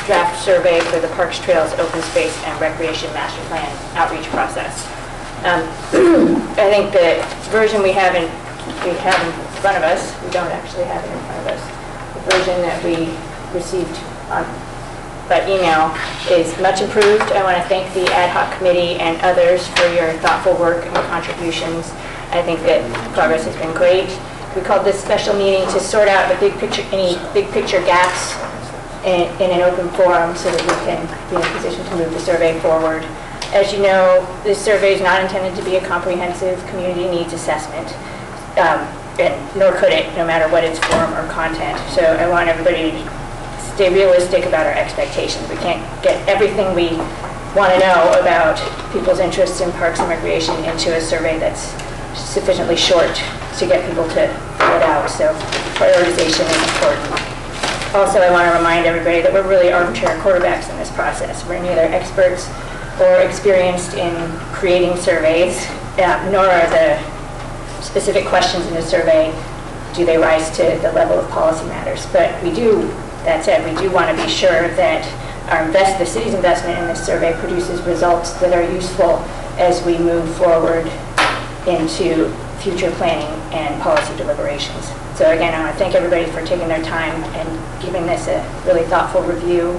draft survey for the Parks, Trails, Open Space, and Recreation Master Plan outreach process. I think the version we have in front of us, we don't actually have it in front of us, the version that we received by email is much improved. I want to thank the ad hoc committee and others for your thoughtful work and contributions. I think that progress has been great. We called this special meeting to sort out the any big picture gaps in an open forum so that we can be in a position to move the survey forward. As you know, this survey is not intended to be a comprehensive community needs assessment, and nor could it, no matter what its form or content. So I want everybody to stay realistic about our expectations. We can't get everything we want to know about people's interests in parks and recreation into a survey that's sufficiently short to get people to fill it out. So prioritization is important. Also, I want to remind everybody that we're really armchair quarterbacks in this process. We're neither experts or experienced in creating surveys, nor are the specific questions in the survey, do they rise to the level of policy matters. But we do, that said, we do want to be sure that the city's investment in this survey produces results that are useful as we move forward into future planning and policy deliberations. So again, I want to thank everybody for taking their time and giving this a really thoughtful review.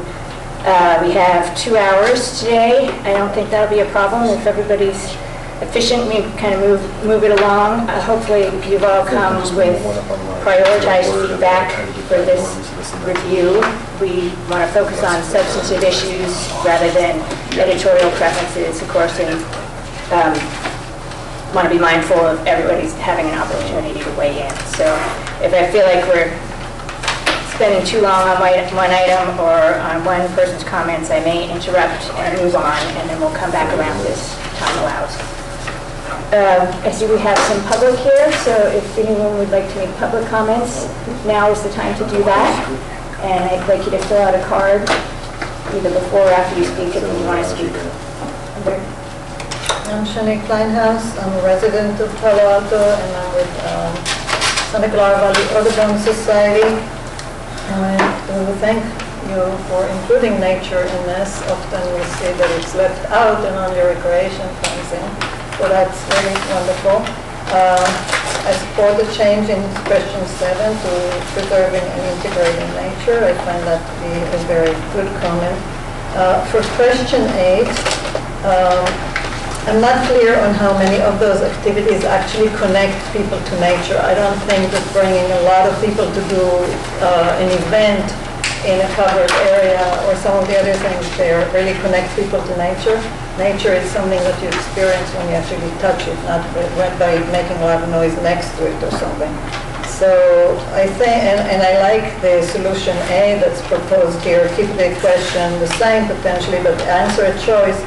We have 2 hours today. I don't think that'll be a problem if everybody's efficient. We kind of move it along. Hopefully you've all come with prioritized feedback for this review. We want to focus on substantive issues rather than editorial preferences, of course, and want to be mindful of everybody's having an opportunity to weigh in. So if I feel like we're spending too long on one item or on one person's comments, I may interrupt and move on, and then we'll come back around as time allows. I see we have some public here, so if anyone would like to make public comments, now is the time to do that. And I'd like you to fill out a card, either before or after you speak, if you want to speak. I'm Shani Kleinhaus. I'm a resident of Palo Alto, and I'm with Santa Clara Valley Audubon Society. And we thank you for including nature in this. Often we see that it's left out and only recreation comes in. So that's really wonderful. I support the change in question 7 to preserving and integrating nature. I find that to be a very good comment. For question 8, I'm not clear on how many of those activities actually connect people to nature. I don't think that bringing a lot of people to do an event in a covered area or some of the other things there really connect people to nature. Nature is something that you experience when you actually touch it, not by making a lot of noise next to it or something. So I think, and I like the solution A that's proposed here, keep the question the same potentially, but answer a choice,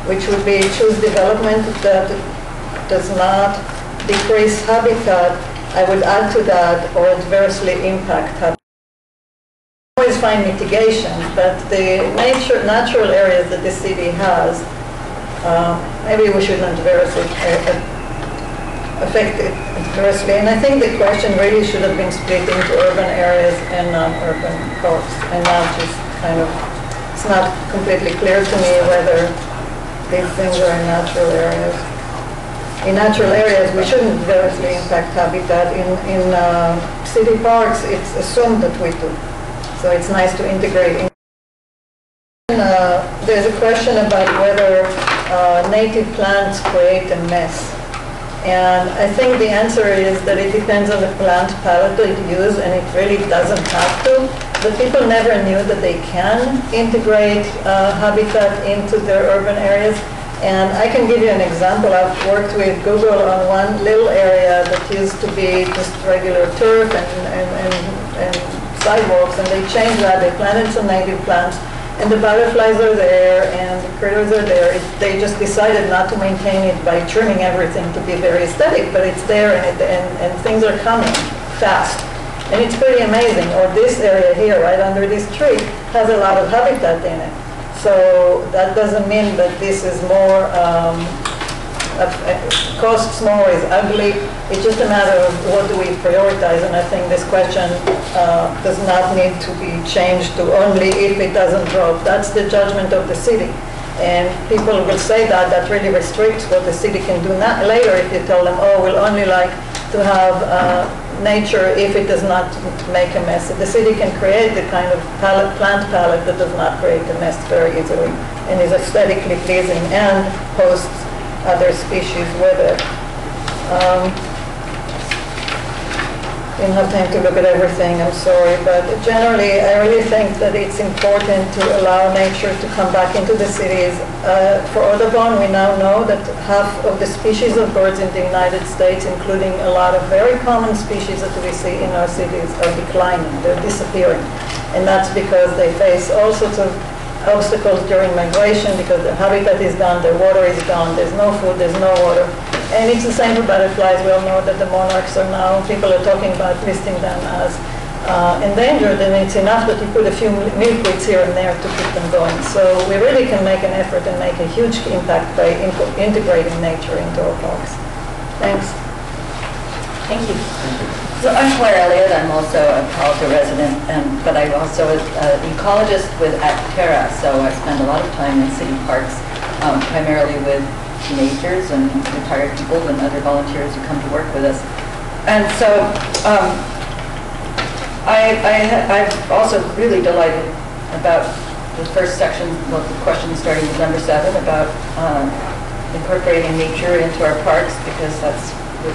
which would be choose development that does not decrease habitat. I would add to that, or adversely impact habitat. I always find mitigation, but the natural areas that the city has, maybe we shouldn't affect it adversely. And I think the question really should have been split into urban areas and non-urban parks, and not just kind of, it's not completely clear to me whether these things are in natural areas. In natural areas, we shouldn't adversely impact habitat. In city parks, it's assumed that we do. So it's nice to integrate. There's a question about whether native plants create a mess. And I think the answer is that it depends on the plant palette that you use, and it really doesn't have to. But people never knew that they can integrate habitat into their urban areas. And I can give you an example. I've worked with Google on one little area that used to be just regular turf and sidewalks, and they changed that. They planted some native plants, and the butterflies are there, and the critters are there. They just decided not to maintain it by trimming everything to be very aesthetic, but it's there, and things are coming fast. And it's pretty amazing. Or this area here, right under this tree, has a lot of habitat in it. So that doesn't mean that this is more costs more, is ugly. It's just a matter of what do we prioritize, and I think this question does not need to be changed to only if it doesn't drop. That's the judgment of the city. And people will say that really restricts what the city can do later if you tell them, oh, we'll only like to have nature if it does not make a mess. The city can create the kind of plant palette that does not create a mess very easily and is aesthetically pleasing and hosts other species with it. Didn't have time to look at everything, I'm sorry, but generally I really think that it's important to allow nature to come back into the cities. For Audubon, we now know that half of the species of birds in the United States, including a lot of very common species that we see in our cities, are declining, they're disappearing. And that's because they face all sorts of obstacles during migration, because their habitat is gone, their water is gone, there's no food, there's no water. And it's the same for butterflies. We all know that the monarchs are now, people are talking about listing them as endangered, and it's enough that you put a few milkweeds here and there to keep them going. So we really can make an effort and make a huge impact by integrating nature into our parks. Thanks. Thank you. So I'm Claire Elliott. I'm also a Alto resident, but I'm also an ecologist at PAP&RC. So I spend a lot of time in city parks, primarily with teenagers and retired people and other volunteers who come to work with us. And so I'm also really delighted about the first section, well, the question starting with number 7 about incorporating nature into our parks, because that's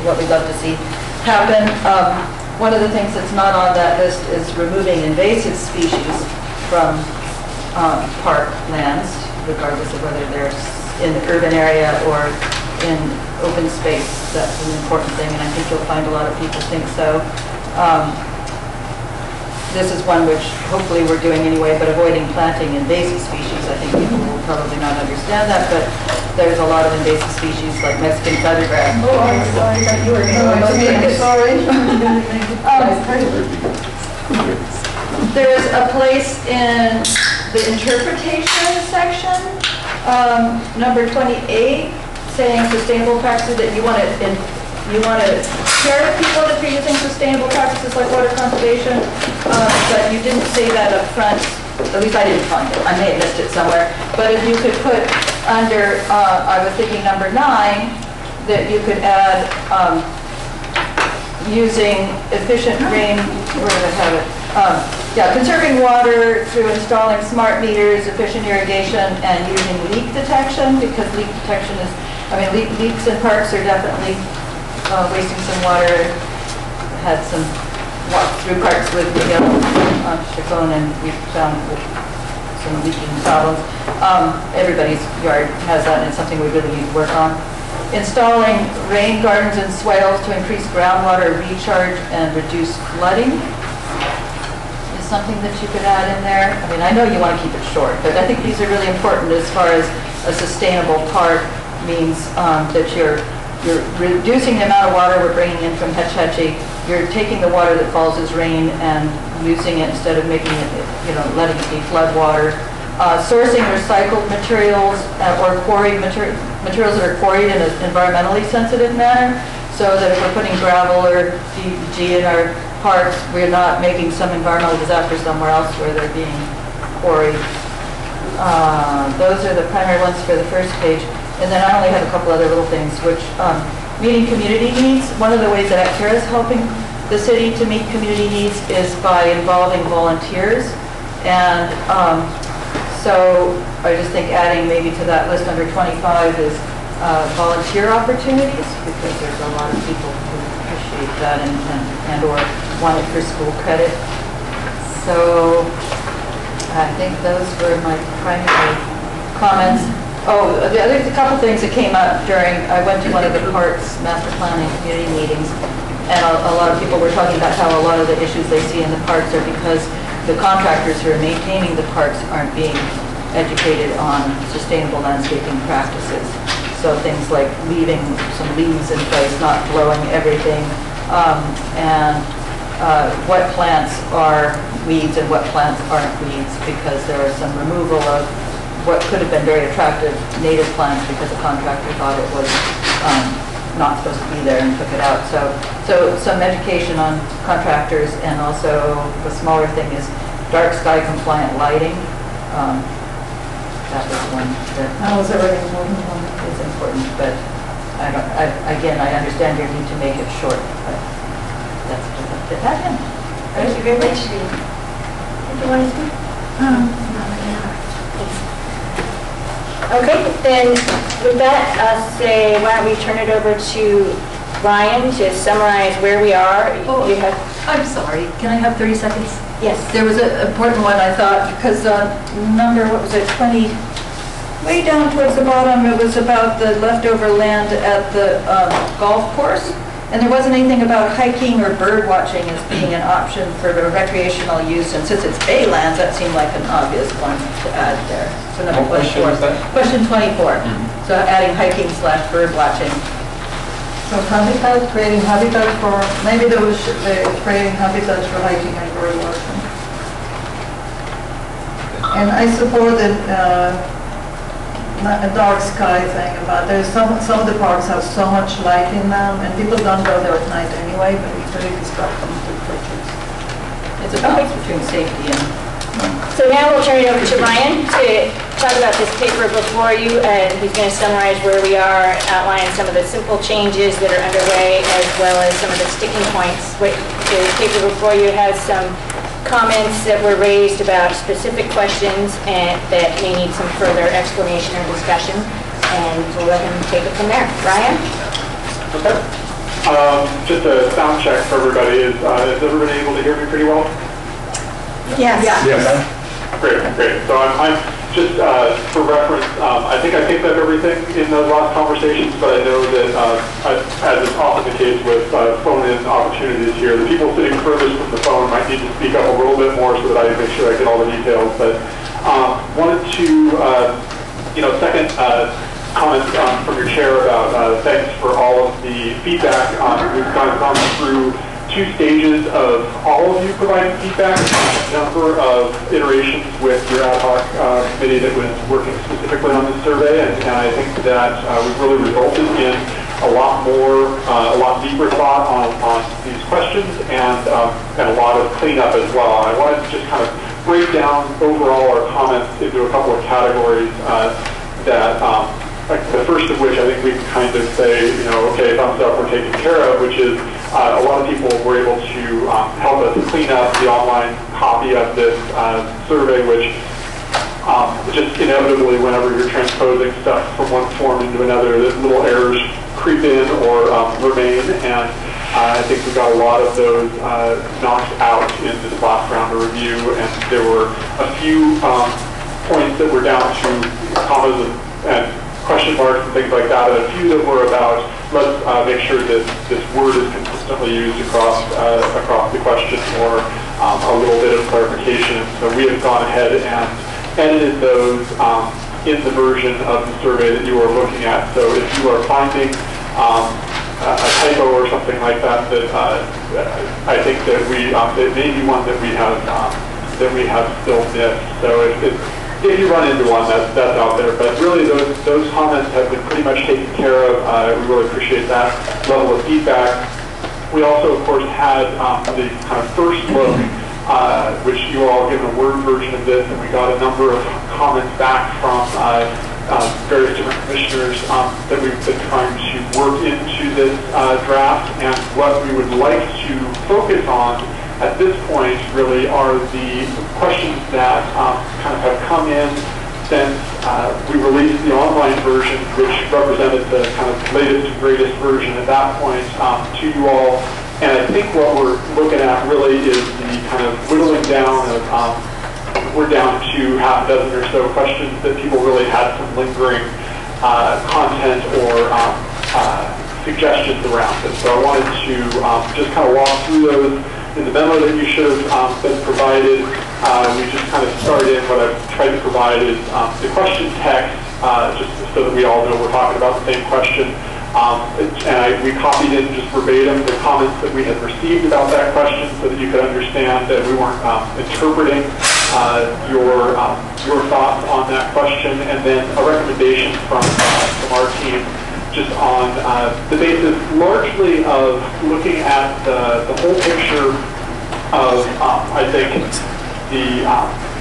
what we love to see happen. One of the things that's not on that list is removing invasive species from park lands, regardless of whether they're in the urban area or in open space. That's an important thing, and I think you'll find a lot of people think so. This is one which hopefully we're doing anyway, but avoiding planting invasive species. I think people will probably not understand that, but there's a lot of invasive species like Mexican feathergrass. Oh, I'm sorry that you were sorry. There's a place in the interpretation section, number 28, saying sustainable practices, that you want to share with people that you're using sustainable practices like water conservation, but you didn't say that up front. At least I didn't find it. I may have missed it somewhere. But if you could put under, I was thinking number 9, that you could add using efficient rain, where did I have it? Conserving water through installing smart meters, efficient irrigation, and using leak detection, because leak detection is, leaks in parks are definitely wasting some water. Had some walk through parks with Miguel on Chacon, and we found some leaking problems. Everybody's yard has that, and it's something we really need to work on. Installing rain gardens and swales to increase groundwater recharge and reduce flooding is something that you could add in there. I know you want to keep it short, but I think these are really important as far as a sustainable park means that you're reducing the amount of water we're bringing in from Hetch Hetchy. You're taking the water that falls as rain and using it instead of making it, letting it be flood water. Sourcing recycled materials or quarried materials that are quarried in an environmentally sensitive manner, so that if we're putting gravel or DG in our parks, we're not making some environmental disaster somewhere else where they're being quarried. Those are the primary ones for the first page. And then I only have a couple other little things, which meeting community needs. One of the ways that Actera is helping the city to meet community needs is by involving volunteers. And so I just think adding maybe to that list under 25 is volunteer opportunities, because there's a lot of people who appreciate that and or want it for school credit. So I think those were my primary comments. Oh, there's a couple things that came up during, I went to one of the parks master planning community meetings, and a lot of people were talking about how a lot of the issues they see in the parks are because the contractors who are maintaining the parks aren't being educated on sustainable landscaping practices. So things like leaving some leaves in place, not blowing everything, and what plants are weeds and what plants aren't weeds, because there was some removal of what could have been very attractive native plants because the contractor thought it was not supposed to be there and took it out. So some education on contractors, and also the smaller thing is dark sky compliant lighting. That was one that was a very important one. is important, but again, I understand your need to make it short, but that's just a fit that in. Thank you very much. Did you want to speak? Okay, then with that, I'll say, why don't we turn it over to Ryan to summarize where we are. Oh, You have, I'm sorry, can I have 30 seconds? yes. There was an important one, I thought, because number, what was it, 20, way down towards the bottom, it was about the leftover land at the golf course, and there wasn't anything about hiking or bird watching as being an option for the recreational use, and since it's baylands, that seemed like an obvious one to add there. So number 24. Question 24. So adding hiking / bird watching. So habitat, creating habitat for, maybe there was creating habitats for hiking and bird watching. And I support a dark sky thing about, there's some of the parks have so much light in them, and people don't go there at night anyway, but it's really distracting to pictures. It's a balance between safety and... So now we'll turn it over to Ryan to talk about this paper before you, and he's going to summarize where we are, outline some of the simple changes that are underway, as well as some of the sticking points. The paper before you has some comments that were raised about specific questions and that may need some further explanation or discussion, and we'll let him take it from there. Ryan? Okay. Just a sound check for everybody. Is everybody able to hear me pretty well? Yes. Yes. Great. So I'm just for reference, I think I picked up everything in those last conversations, but I know that as is often the case with phone-in opportunities here, the people sitting furthest from the phone might need to speak up a little bit more so that I make sure I get all the details. But wanted to, second comment from your chair about thanks for all of the feedback. We've kind of gone through 2 stages of all of you providing feedback, a number of iterations with your ad hoc committee that was working specifically on this survey, and I think that we've really resulted in a lot deeper thought on these questions and a lot of cleanup as well. I wanted to just kind of break down overall our comments into a couple of categories that the first of which I think we can kind of say, okay, thumbs up, we're taken care of, which is a lot of people were able to help us clean up the online copy of this survey, which just inevitably, whenever you're transposing stuff from one form into another, little errors creep in or remain, and I think we got a lot of those knocked out in this last round of review, and there were a few points that were down to commas and question marks and things like that, and a few that were about let's make sure that this word is consistently used across the question, or a little bit of clarification. So we have gone ahead and edited those in the version of the survey that you are looking at. So if you are finding a typo or something like that, I think that it may be one that we have still missed. So if you run into one, that's out there. But really, those comments have been pretty much taken care of. We really appreciate that level of feedback. We also, of course, had the kind of first look, which you all given a Word version of this, and we got a number of comments back from various different commissioners that we've been trying to work into this draft. And what we would like to focus on at this point really are the questions that kind of have come in since we released the online version, which represented the kind of latest and greatest version at that point to you all. And I think what we're looking at really is the kind of whittling down of, we're down to half a dozen or so questions that people really had some lingering content or suggestions around it. So I wanted to just kind of walk through those. In the memo that you should have been provided, we just kind of started in. What I've tried to provide is the question text, just so that we all know we're talking about the same question. And we copied in just verbatim the comments that we had received about that question so that you could understand that we weren't interpreting your thoughts on that question. And then a recommendation from our team just on the basis largely of looking at the whole picture of, I think, the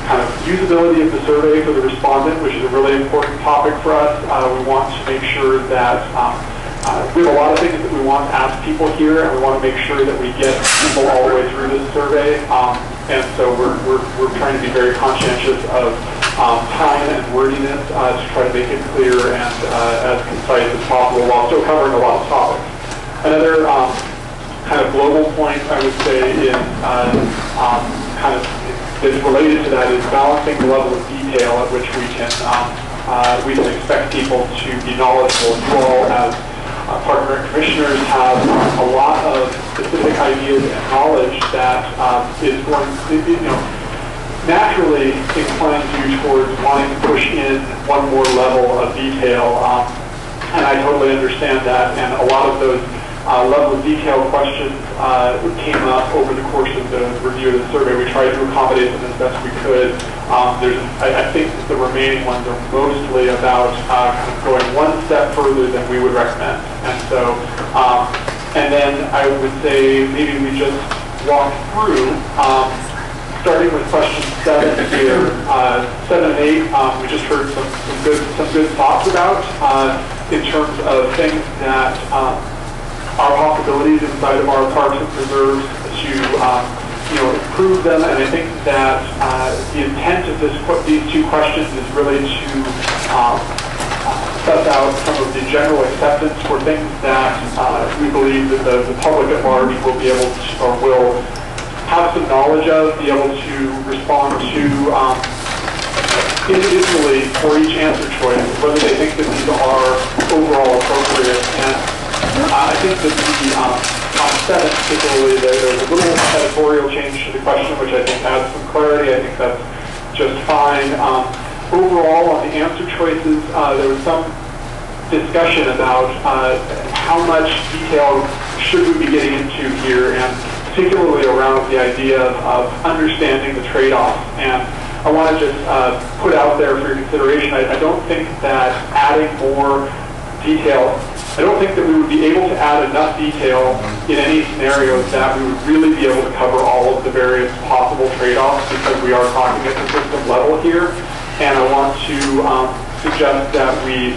kind of usability of the survey for the respondent, which is a really important topic for us. We want to make sure that we have a lot of things that we want to ask people here, and we want to make sure that we get people all the way through this survey. And so we're trying to be very conscientious of time and wordiness to try to make it clear and as concise as possible while still covering a lot of topics. Another kind of global point I would say is kind of is related to that is balancing the level of detail at which we can expect people to be knowledgeable. You all as partner commissioners have a lot of specific ideas and knowledge that is going to, naturally inclines you towards wanting to push in one more level of detail. And I totally understand that, and a lot of those level of detail questions came up over the course of the review of the survey. We tried to accommodate them as best we could. I think that the remaining ones are mostly about kind of going one step further than we would recommend. And so, and then I would say maybe we just walk through, starting with question 7 here. 7 and 8, we just heard some good thoughts about in terms of things that are possibilities inside of our parks and preserves to improve them. And I think that the intent of these two questions is really to suss out some of the general acceptance for things that we believe that the public at large will be able to, or will have some knowledge of, be able to respond to individually for each answer choice, whether they think that these are overall appropriate. And I think that on 7 particularly, there's a little editorial change to the question, which I think adds some clarity. I think that's just fine. Overall, on the answer choices, there was some discussion about how much detail should we be getting into here, and particularly around the idea of understanding the trade-offs. And I want to just put out there for your consideration, I don't think that adding more detail, I don't think that we would be able to add enough detail in any scenarios that we would really be able to cover all of the various possible trade-offs, because we are talking at the system level here. And I want to suggest that we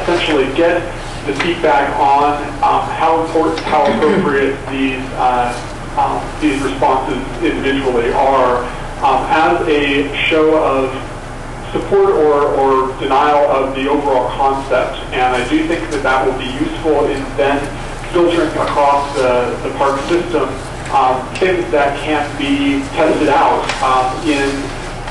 essentially get the feedback on how important, how appropriate these responses individually are as a show of support or denial of the overall concept. And I do think that that will be useful in then filtering across the park system things that can be tested out in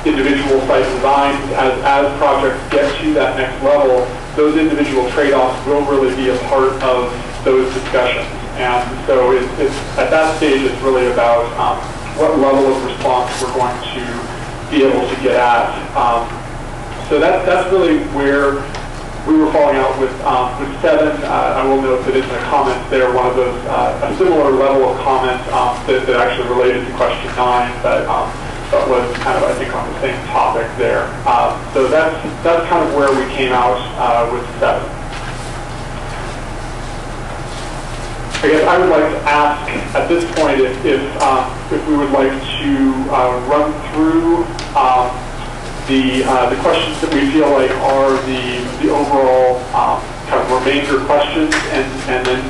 individual site designs. As projects get to that next level, those individual trade-offs will really be a part of those discussions. And so it's at that stage, it's really about what level of response we're going to be able to get at. So that's really where we were falling out with 7. I will note that in the comments there, one of those, a similar level of comment that actually related to question 9, but was kind of, I think, on the same topic there. So that's kind of where we came out with 7. I guess I would like to ask at this point if we would like to run through the questions that we feel like are the overall kind of remainder questions, and then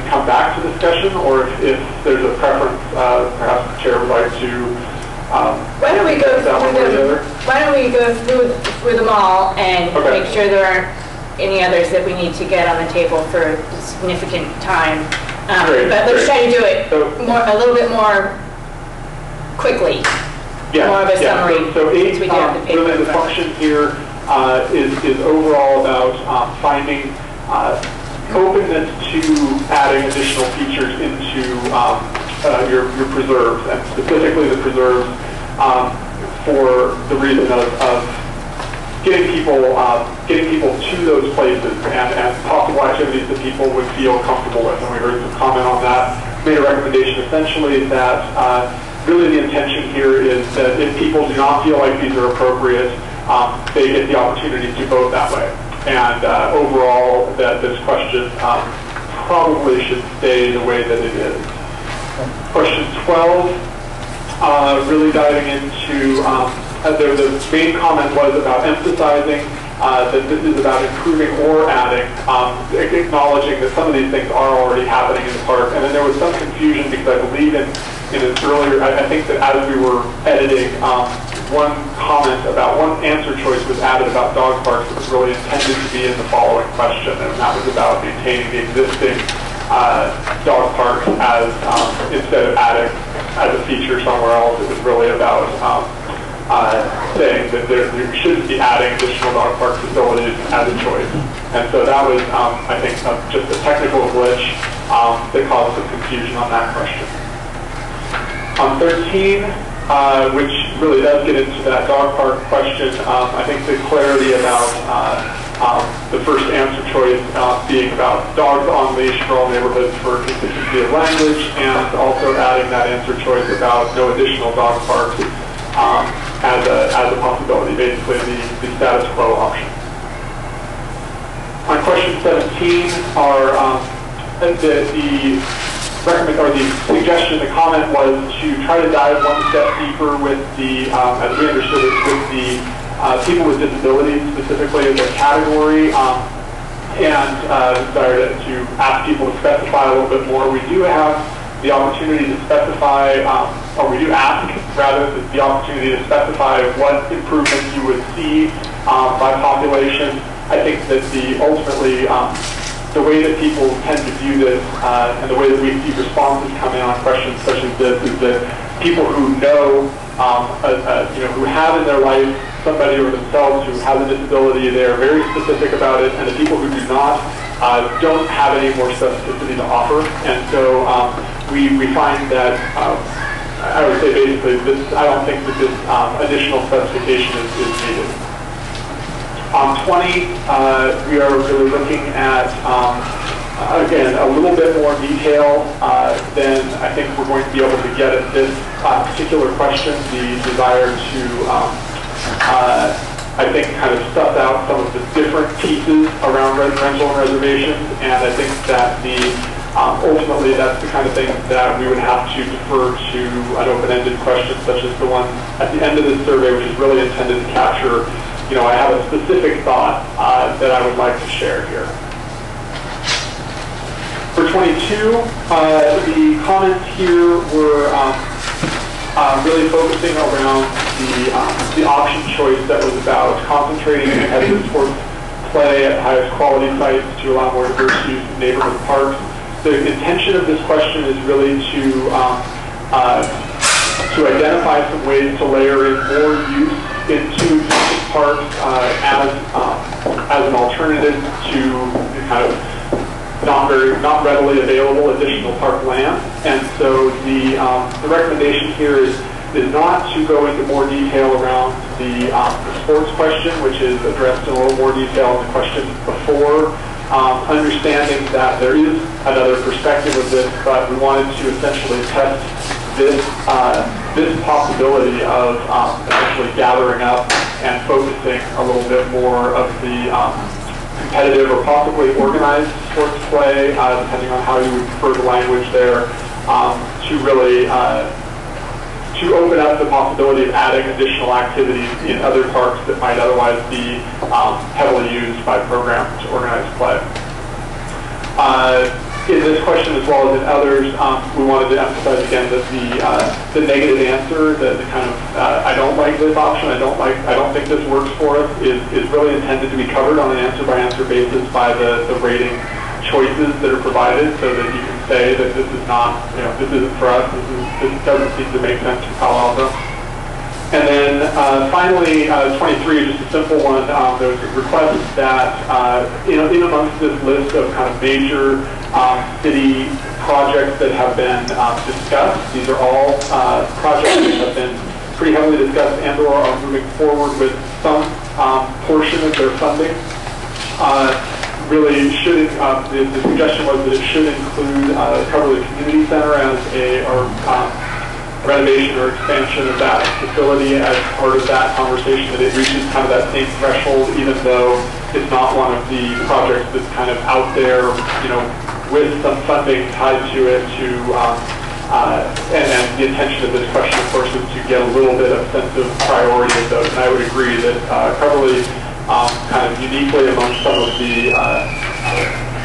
come back to discussion, or if there's a preference, perhaps the chair would like to. Why don't we go through them all and make sure there aren't any others that we need to get on the table for significant time. But let's try to do it a little bit more quickly. Yeah, more of a summary. So 8, really the function here is overall about finding openness to adding additional features into your preserves, and specifically the preserves for the reason of getting people to those places and possible activities that people would feel comfortable with. And we heard some comment on that. Made a recommendation essentially that really the intention here is that if people do not feel like these are appropriate, they get the opportunity to vote that way. and overall that this question probably should stay the way that it is. Question 12, really diving into, the main comment was about emphasizing that this is about improving or adding, acknowledging that some of these things are already happening in the park. And then there was some confusion because I believe in an earlier, I think that as we were editing, one comment about one answer choice was added about dog parks that was really intended to be in the following question, and that was about maintaining the existing dog parks as, instead of adding as a feature somewhere else. It was really about saying that we shouldn't be adding additional dog park facilities as a choice. And so that was, I think, just a technical glitch that caused some confusion on that question. On 13, which really does get into that dog park question, I think the clarity about the first answer choice being about dogs on leash for all neighborhoods for consistency of language, and also adding that answer choice about no additional dog parks as a possibility, basically the status quo option. On question 17, the suggestion, the comment was to try to dive one step deeper with the, as we understood it, with the people with disabilities specifically as a category, and desire to ask people to specify a little bit more. We do have the opportunity to specify, or we do ask, rather, the opportunity to specify what improvements you would see by population. I think that ultimately, the way that people tend to view this, and the way that we see responses come in on questions such as this, is that people who know, who have in their life somebody or themselves who has a disability, they're very specific about it, and the people who do not don't have any more specificity to offer. And so we find that, I would say basically, I don't think that this additional specification is needed. On 20, we are really looking at, again, a little bit more detail than I think we're going to be able to get at this particular question, the desire to, I think, kind of suss out some of the different pieces around rental and reservations, and I think that ultimately that's the kind of thing that we would have to defer to an open-ended question such as the one at the end of this survey, which is really intended to capture, I have a specific thought that I would like to share here. For 22, the comments here were really focusing around the option choice that was about concentrating competitive sports play at highest quality sites to allow more diverse use of neighborhood parks. The intention of this question is really to identify some ways to layer in more use into existing parks as an alternative to kind of not readily available additional park land. And so the recommendation here is not to go into more detail around the sports question, which is addressed in a little more detail in the question before, understanding that there is another perspective of this, but we wanted to essentially test this possibility of essentially gathering up and focusing a little bit more of the competitive or possibly organized sports play, depending on how you would prefer the language there, to really to open up the possibility of adding additional activities in other parks that might otherwise be heavily used by programs to organize play. In this question, as well as in others, we wanted to emphasize again that the negative answer, the kind of I don't like this option, I don't think this works for us, is really intended to be covered on an answer-by-answer basis by the rating choices that are provided, so that you can say that this is not, this isn't for us, this doesn't seem to make sense for Palo Alto. And then finally, 23, just a simple one, there was a request that in amongst this list of kind of major city projects that have been discussed, these are all projects that have been pretty heavily discussed and or are moving forward with some portion of their funding. Really should, the suggestion was that it should include cover the community center as renovation or expansion of that facility as part of that conversation, that it reaches kind of that same threshold, even though it's not one of the projects that's kind of out there, with some funding tied to it and the intention of this question, of course, is to get a little bit of sense of priority of those. And I would agree that Coverly, kind of uniquely among some of the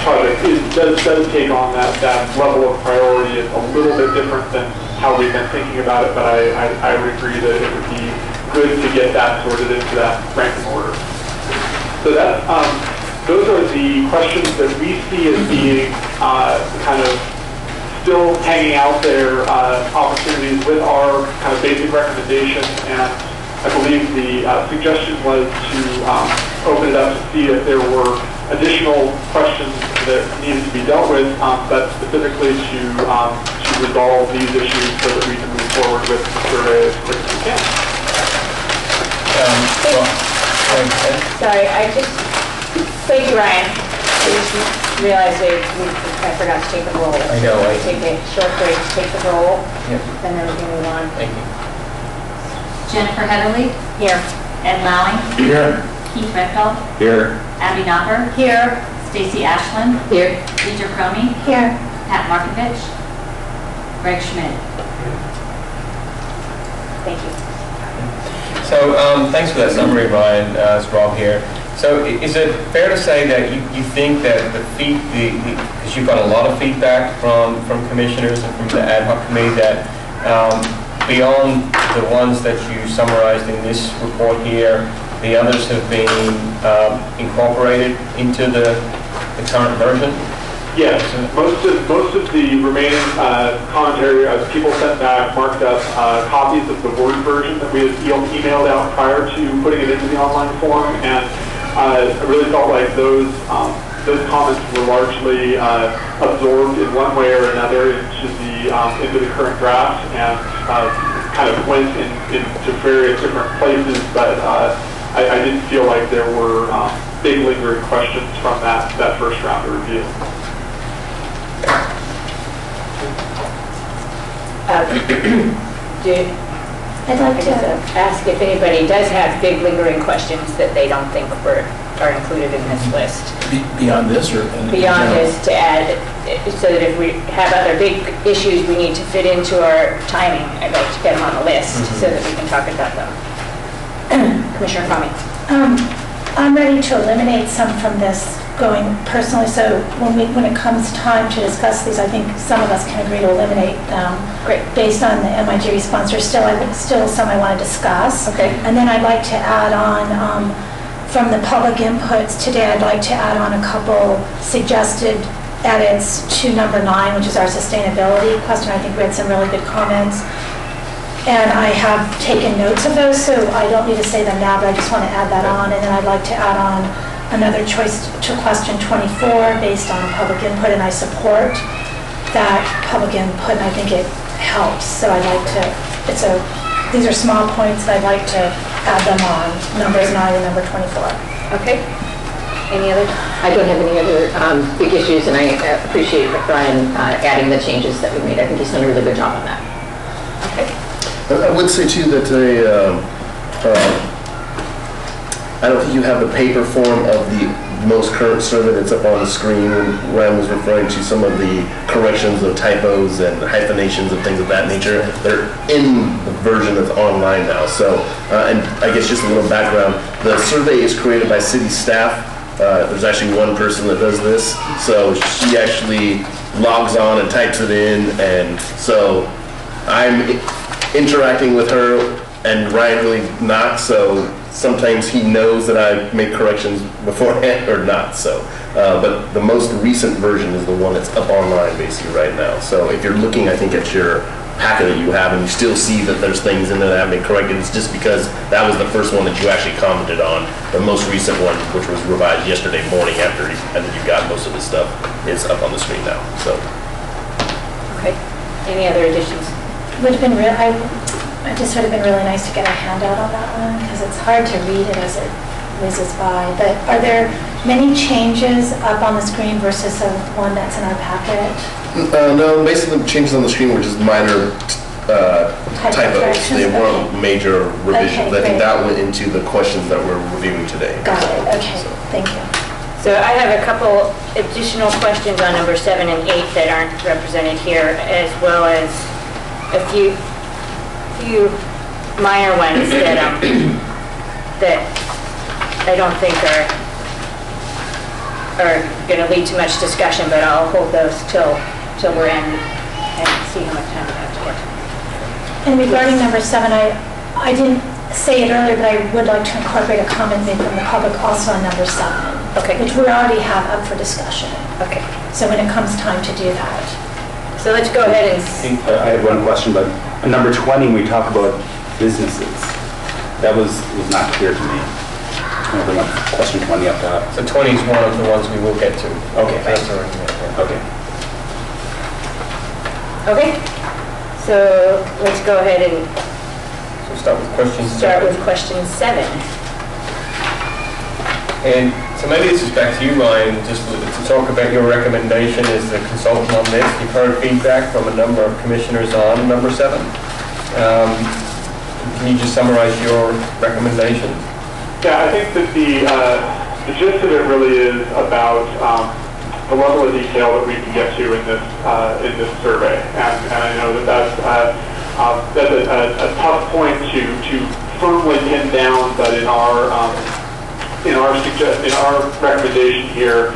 projects, does take on that level of priority. It's a little bit different than how we've been thinking about it, but I would agree that it would be good to get that sorted into that ranking order. So that those are the questions that we see as being kind of still hanging out there, opportunities with our kind of basic recommendation. And I believe the suggestion was to open it up to see if there were additional questions that needed to be dealt with, but specifically to resolve these issues so that we can move forward with the survey as quick as we can. Sorry, thank you, Ryan. I just realized I forgot to take the roll. I know. Take a short break, take the roll, Yep. and then we can move on. Thank you. Jennifer Heatherly, Here. Ed Lowing, Here. Keith Redfeld, Here. Abby Knopper, Here. Stacy Ashland, Here. Deidre Cromie, Here. Pat Markovich, Greg Schmidt. Thank you. So thanks for that summary, Ryan. It's Rob here. So is it fair to say that you think that because you've got a lot of feedback from commissioners and from the ad hoc committee, that beyond the ones that you summarized in this report here, the others have been incorporated into the current version? Yes, most of the remaining commentary, people sent back marked up copies of the Word version that we had emailed out prior to putting it into the online form, and I really felt like those comments were largely absorbed in one way or another into the current draft, and kind of went into various different places, but I didn't feel like there were big lingering questions from that first round of review. I'd like to ask if anybody does have big lingering questions that they don't think are included in this list. Beyond this, or beyond this, to add, so that if we have other big issues we need to fit into our timing, I'd like to get them on the list so that we can talk about them. Commissioner Cromie. I'm ready to eliminate some from this going personally, so when it comes time to discuss these, I think some of us can agree to eliminate them. Great. Based on the MIG response. There's still some I want to discuss. Okay. And then I'd like to add on, from the public inputs today, I'd like to add on a couple suggested edits to number 9, which is our sustainability question. I think we had some really good comments. And I have taken notes of those, so I don't need to say them now, but I just want to add that on. And then I'd like to add on another choice to question 24 based on public input, and I support that public input, and I think it helps. So I'd like to, these are small points, and I'd like to add them on numbers 9 and number 24. Okay. Any other? I don't have any other big issues, and I appreciate Brian adding the changes that we made. I think he's done a really good job on that. Okay. I would say too that I don't think you have the paper form of the most current survey that's up on the screen. When Ryan was referring to some of the corrections of typos and hyphenations and things of that nature, they're in the version that's online now. So, and I guess just a little background, the survey is created by city staff. There's actually one person that does this, so she actually logs on and types it in, and so I'm interacting with her, and Ryan really not, so sometimes he knows that I make corrections beforehand or not, so. But the most recent version is the one that's up online basically right now. So if you're looking, I think, at your packet that you have, and you still see that there's things in there that have been corrected, it's just because that was the first one that you actually commented on. The most recent one, which was revised yesterday morning after I think you got most of the stuff, is up on the screen now, so. Okay. Any other additions? Would have been it just would have been really nice to get a handout on that one, because it's hard to read it as it whizzes by. But are there many changes up on the screen versus the one that's in our packet? No, basically the changes on the screen were just minor typos. corrections? They weren't Okay. major revisions. Okay, I think great. that went into the questions that we're reviewing today. Got it, okay, thank you. So I have a couple additional questions on number 7 and 8 that aren't represented here, as well as a few minor ones that that I don't think are going to lead to much discussion, but I'll hold those till we're in and see how much time we have to get. And regarding number 7, I didn't say it earlier, but I would like to incorporate a comment made from the public also on number 7. Okay. Which we already have up for discussion. Okay. So when it comes time to do that. So let's go ahead and see. I have one question, but on number 20, we talk about businesses. That was not clear to me. I'm going to bring up question 20 up top. So 20 is one of the ones we will get to. Okay. That's already there. Okay. Okay. So let's go ahead and So start with question 7. start with question 7. And so maybe this is back to you, Ryan, just to talk about your recommendation as the consultant on this. You've heard feedback from a number of commissioners on number 7. Can you just summarize your recommendation? Yeah, I think that the gist of it really is about the level of detail that we can get to in this survey, and I know that that's a tough point to firmly pin down, but in our recommendation here,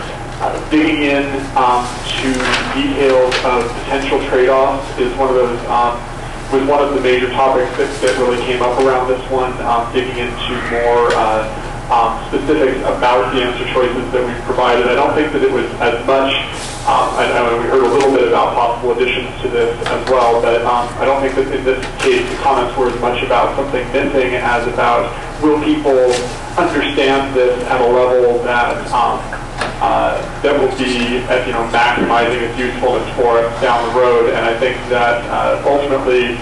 digging in to details of potential trade-offs is one of those. Was one of the major topics that really came up around this one, digging into more specifics about the answer choices that we've provided. I don't think that it was as much, I know we heard a little bit about possible additions to this as well, but I don't think that in this case the comments were as much about something missing as about will people understand this at a level that that will be, maximizing its usefulness for us down the road. And I think that ultimately,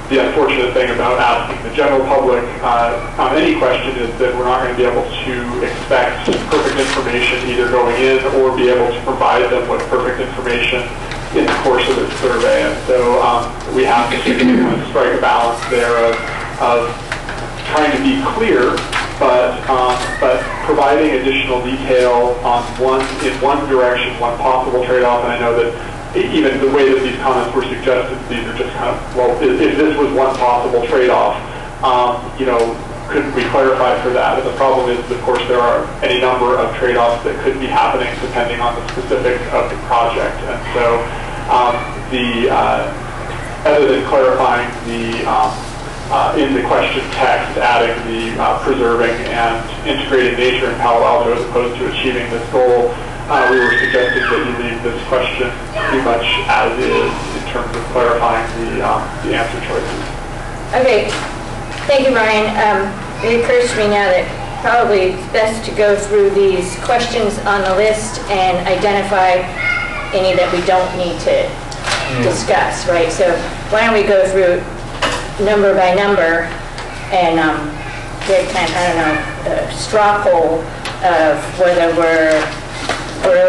the unfortunate thing about asking the general public on any question is that we're not going to be able to expect perfect information either going in or be able to provide them with perfect information in the course of this survey. And so we have to kind of strike a balance there of trying to be clear, but providing additional detail in one direction, one possible trade-off. And I know that even the way that these comments were suggested, these are just kind of, well, if this was one possible trade-off, could we clarify for that? And the problem is, of course, there are any number of trade-offs that could be happening depending on the specific of the project. And so other than clarifying in the question text, adding the preserving and integrating nature in Palo Alto as opposed to achieving this goal, we were suggesting that you leave this question pretty much as is in terms of clarifying the answer choices. Okay, thank you, Ryan. It occurs to me now that probably it's best to go through these questions on the list and identify any that we don't need to discuss, right? So why don't we go through number by number and get kind of, I don't know, the straw poll of whether we're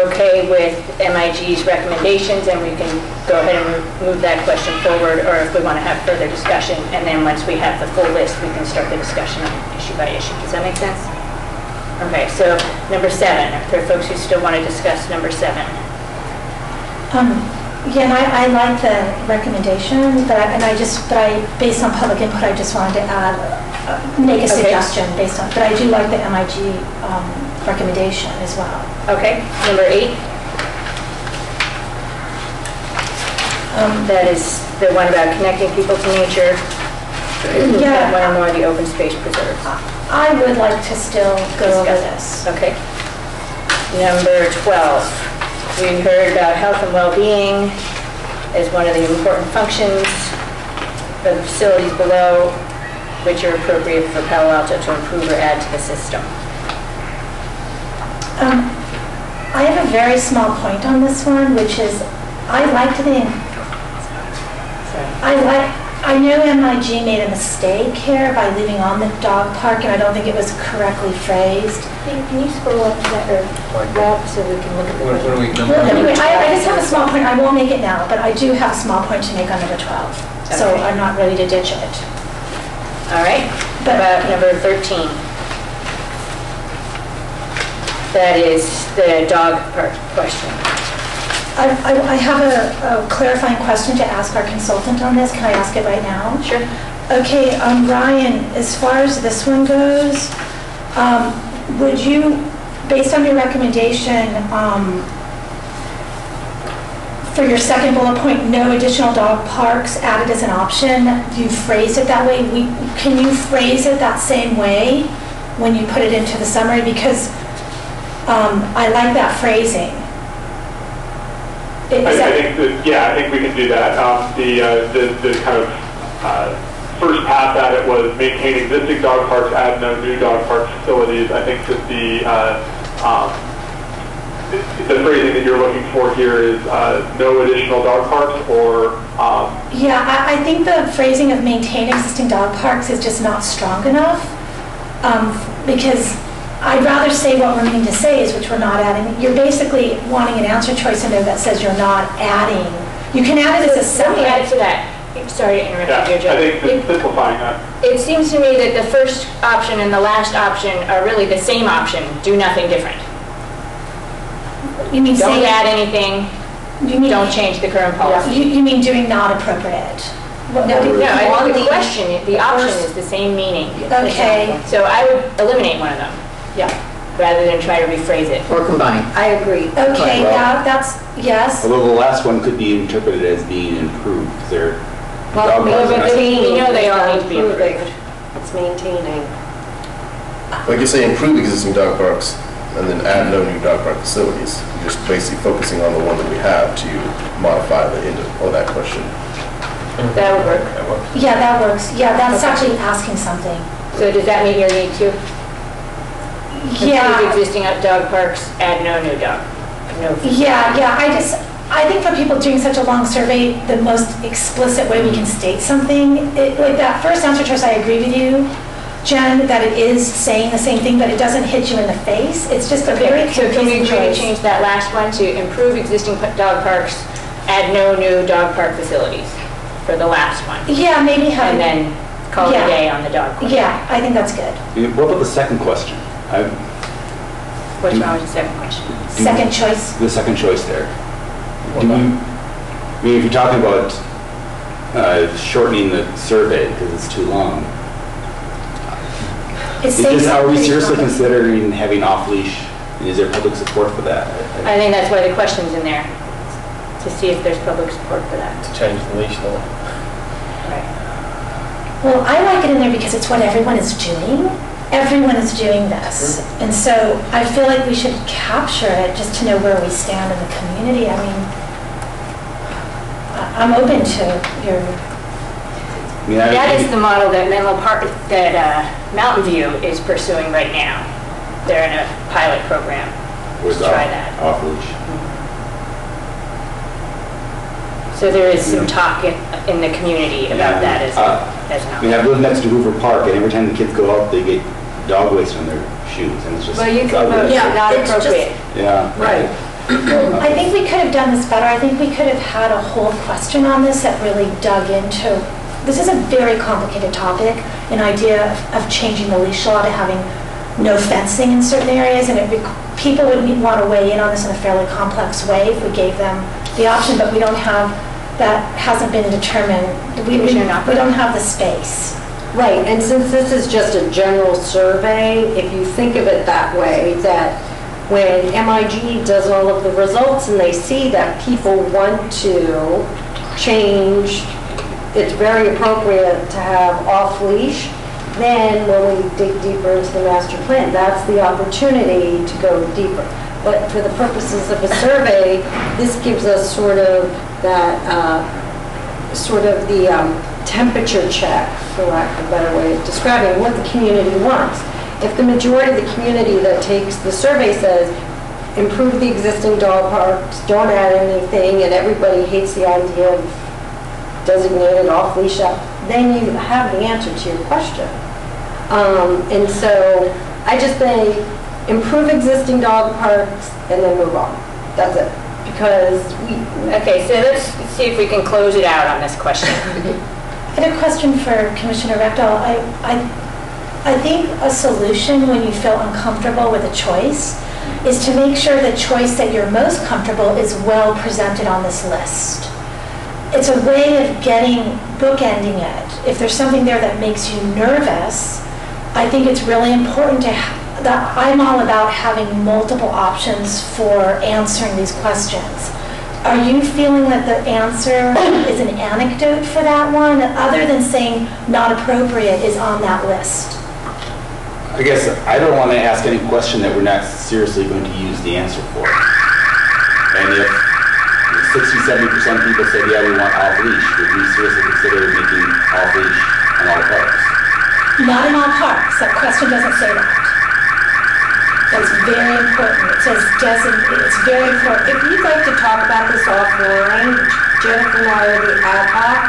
okay with MIG's recommendations, and we can go ahead and move that question forward, or if we want to have further discussion, and then once we have the full list, we can start the discussion on issue by issue. Does that make sense? Okay, so number 7. Are there folks who still want to discuss number 7? Yeah, and I like the recommendation, but based on public input, I just wanted to make a suggestion based on, but I do like the MIG recommendation as well. Okay, number 8. That is the one about connecting people to nature. Yeah. One or more of the open space preserves. I would like to still go over this. Okay. Number 12. We heard about health and well-being as one of the important functions of the facilities below, which are appropriate for Palo Alto to improve or add to the system. I have a very small point on this one, which is I know MIG made a mistake here by leaving on the dog park, and I don't think it was correctly phrased. Can you scroll up to that, or Rob, so we can look at the What are we, Well, anyway, I just have a small point. I won't make it now, but I do have a small point to make on number 12. So Okay. I'm not ready to ditch it. All right, But- about number 13. That is the dog park question. I have a clarifying question to ask our consultant on this. Can I ask it right now? Sure. Okay, Ryan, as far as this one goes, would you, based on your recommendation, for your second bullet point, no additional dog parks added as an option, you phrase it that way? Can you phrase it that same way when you put it into the summary? Because I like that phrasing. I think that, yeah, I think we can do that. The kind of first pass at it was maintain existing dog parks, add no new dog park facilities. I think that the phrasing that you're looking for here is no additional dog parks or... Yeah, I think the phrasing of maintain existing dog parks is just not strong enough, because I'd rather say what we're meaning to say is, which we're not adding. You're basically wanting an answer choice in there that says you're not adding. You can add it as a Let me separate. add to that. Sorry to interrupt you, Joe. I think that simplifying that. It seems to me that the first option and the last option are really the same option, do nothing different. You mean Don't saying, add anything, you mean, don't change the current policy. you mean doing not appropriate? No, I think the question, the option is the same meaning. Okay. So I would eliminate one of them, Yeah, rather than try to rephrase it. Or combine. I agree. Okay, Well- that's, yes. Although the last one could be interpreted as being improved, because they're Well, dog parks. but and we know they all need to be improving. improved. It's maintaining. Like you say, improve existing dog parks and then add no new dog park facilities. You're just basically focusing on the one that we have to modify the end of that question. That would work. That works. Yeah, that works. Yeah, that's actually asking something. So does that meet your need too? Improve Yeah. existing dog parks, add no new dog. No. Yeah, I think for people doing such a long survey, the most explicit way we can state something, like that first answer choice, I agree with you, Jen, that it is saying the same thing, but it doesn't hit you in the face. It's just a very So can we confusing agree to choice. change that last one to improve existing dog parks, add no new dog park facilities for the last one? Yeah, maybe have. And then call it Yeah. a day on the dog question. Yeah, I think that's good. What about the second question? Which one was the second question? Second choice. The second choice there. I mean, if you're talking about shortening the survey because it's too long, are we seriously considering having off-leash? And is there public support for that? I think that's why the question's in there, to see if there's public support for that. To change the leash law. Right. Well, I like it in there because it's what everyone is doing. Everyone is doing this. And so I feel like we should capture it just to know where we stand in the community. I mean, I'm open to your, That is the model that Mountain View is pursuing right now. They're in a pilot program to try that. Off-leash. So there is some talk in the community about that as an I mean, I've lived next to Hoover Park, and every time the kids go out, they get dog waste on their shoes, and it's just... Well, you can vote Yeah, not it's just- appropriate. Yeah. Right. I think we could have done this better. I think we could have had a whole question on this that really dug into, this is a very complicated topic, an idea of changing the leash law to having no fencing in certain areas, and people would want to weigh in on this in a fairly complex way if we gave them the option, but we don't have, that hasn't been determined. We don't have the space. Right, and since this is just a general survey, if you think of it that way, that when MIG does all of the results and they see that people want to change, it's very appropriate to have off-leash, then when we dig deeper into the master plan, that's the opportunity to go deeper. But for the purposes of a survey, this gives us sort of that, temperature check, for lack of a better way of describing what the community wants. If the majority of the community that takes the survey says, improve the existing dog parks, don't add anything, and everybody hates the idea of designated off-leash, then you have the answer to your question. And so I just think improve existing dog parks and then move on. That's it. Because Okay, so let's see if we can close it out on this question. I had a question for Commissioner Rectal. I think a solution when you feel uncomfortable with a choice is to make sure the choice that you're most comfortable is well presented on this list. It's a way of bookending it. If there's something there that makes you nervous, I think it's really important that I'm all about having multiple options for answering these questions. Are you feeling that the answer is an anecdote for that one, other than saying not appropriate is on that list? I guess I don't want to ask any question that we're not seriously going to use the answer for. And if 60-70% of people said, yeah, we want off-leash, would we seriously consider making off-leash on all parks? Not in all parks. That question doesn't say that. That's very important. It says it's very important. If you'd like to talk about this offline, Jennifer and I are the ad hoc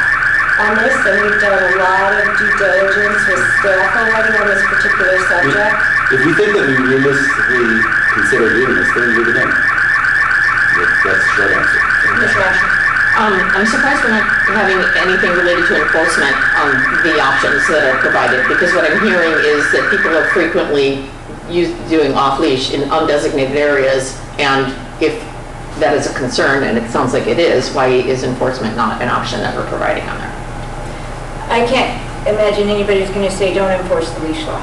on this, and we've done a lot of due diligence with staff already on this particular subject. If you think that we realistically consider doing this, then leave it in. That's the short answer. I'm surprised we're not having anything related to enforcement on the options that are provided, because what I'm hearing is that people are frequently doing off-leash in undesignated areas, and if that is a concern, and it sounds like it is, why is enforcement not an option that we're providing on there? I can't imagine anybody's going to say don't enforce the leash law.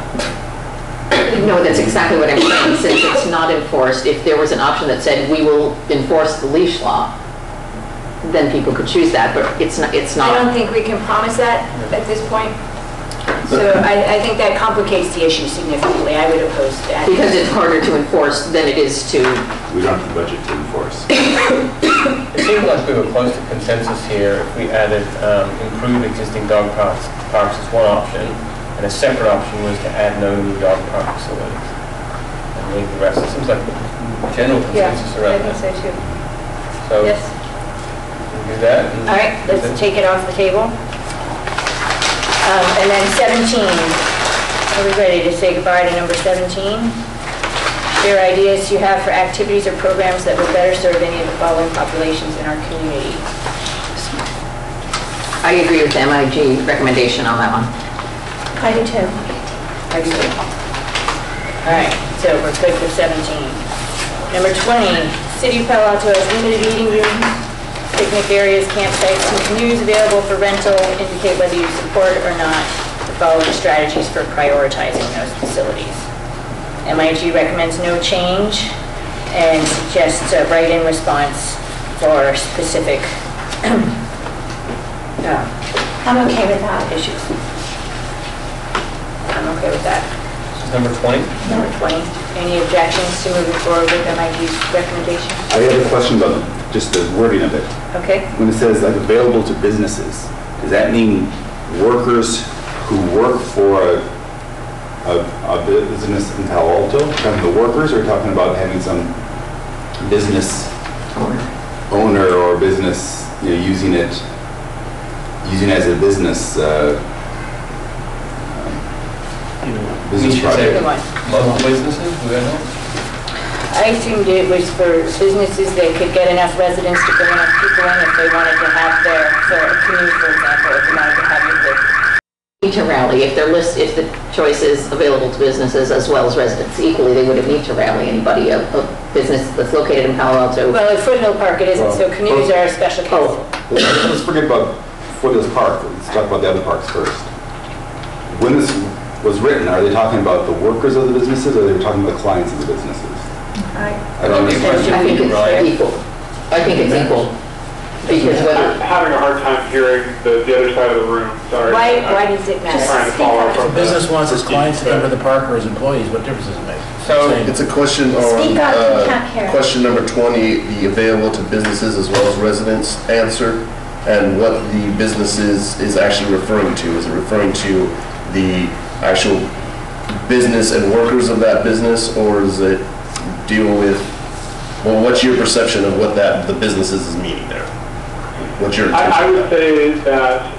No, that's exactly what I'm saying. Since it's not enforced, if there was an option that said we will enforce the leash law, then people could choose that, but it's not. I don't think we can promise that at this point. So I think that complicates the issue significantly. I would oppose that. Because it's harder to enforce than it is to... We don't have the budget to enforce. It seems like we were close to consensus here if we added improve existing dog parks as one option, and a separate option was to add no new dog park facilities and leave the rest. It seems like general consensus around that. I think so too. So yes. Do that. All right, let's take it off the table. And then 17. Are we ready to say goodbye to number 17? Share ideas you have for activities or programs that would better serve any of the following populations in our community. I agree with the MIG recommendation on that one. I do too. I do. All right, so we're good for 17. Number 20, City of Palo Alto has limited eating rooms, picnic areas, campsites, and canoes available for rental. Indicate whether you support or not the following strategies for prioritizing those facilities. MIG recommends no change and suggests a write-in response for specific I'm okay with that. issues. I'm okay with that. This is number 20. Number 20. Any objections to moving forward with MIG's recommendation? I have a question about just the wording of it. Okay. When it says like available to businesses, does that mean workers who work for a business in Palo Alto? Talking the workers, or talking about having some business owner or business, using it as a business business project? Local businesses, do they know? I assumed it was for businesses that could get enough residents to bring enough people in if they wanted to have for a canoe, for example, if they wanted to have your Need to rally. If the choice is available to businesses as well as residents equally, they wouldn't need to rally anybody. A business that's located in Palo Alto. Well, at Foothill Park it isn't, so canoes are a special case. Let's forget about Foothills Park. Let's talk about the other parks first. When this was written, are they talking about the workers of the businesses, or are they talking about the clients of the businesses? I don't understand. I think it's equal. I think it's equal. Because I'm having a hard time hearing the other side of the room, sorry. Why does it matter? I'm trying to follow from The business wants its clients to come to the park or his employees, what difference does it make? So It's a question Speak up, you on can't hear. question number 20, the available to businesses as well as residents answer, and what the businesses is actually referring to. Is it referring to the actual business and workers of that business, or does it deal with, well, what's your perception of what the businesses is meaning there? What's your intention? I would say that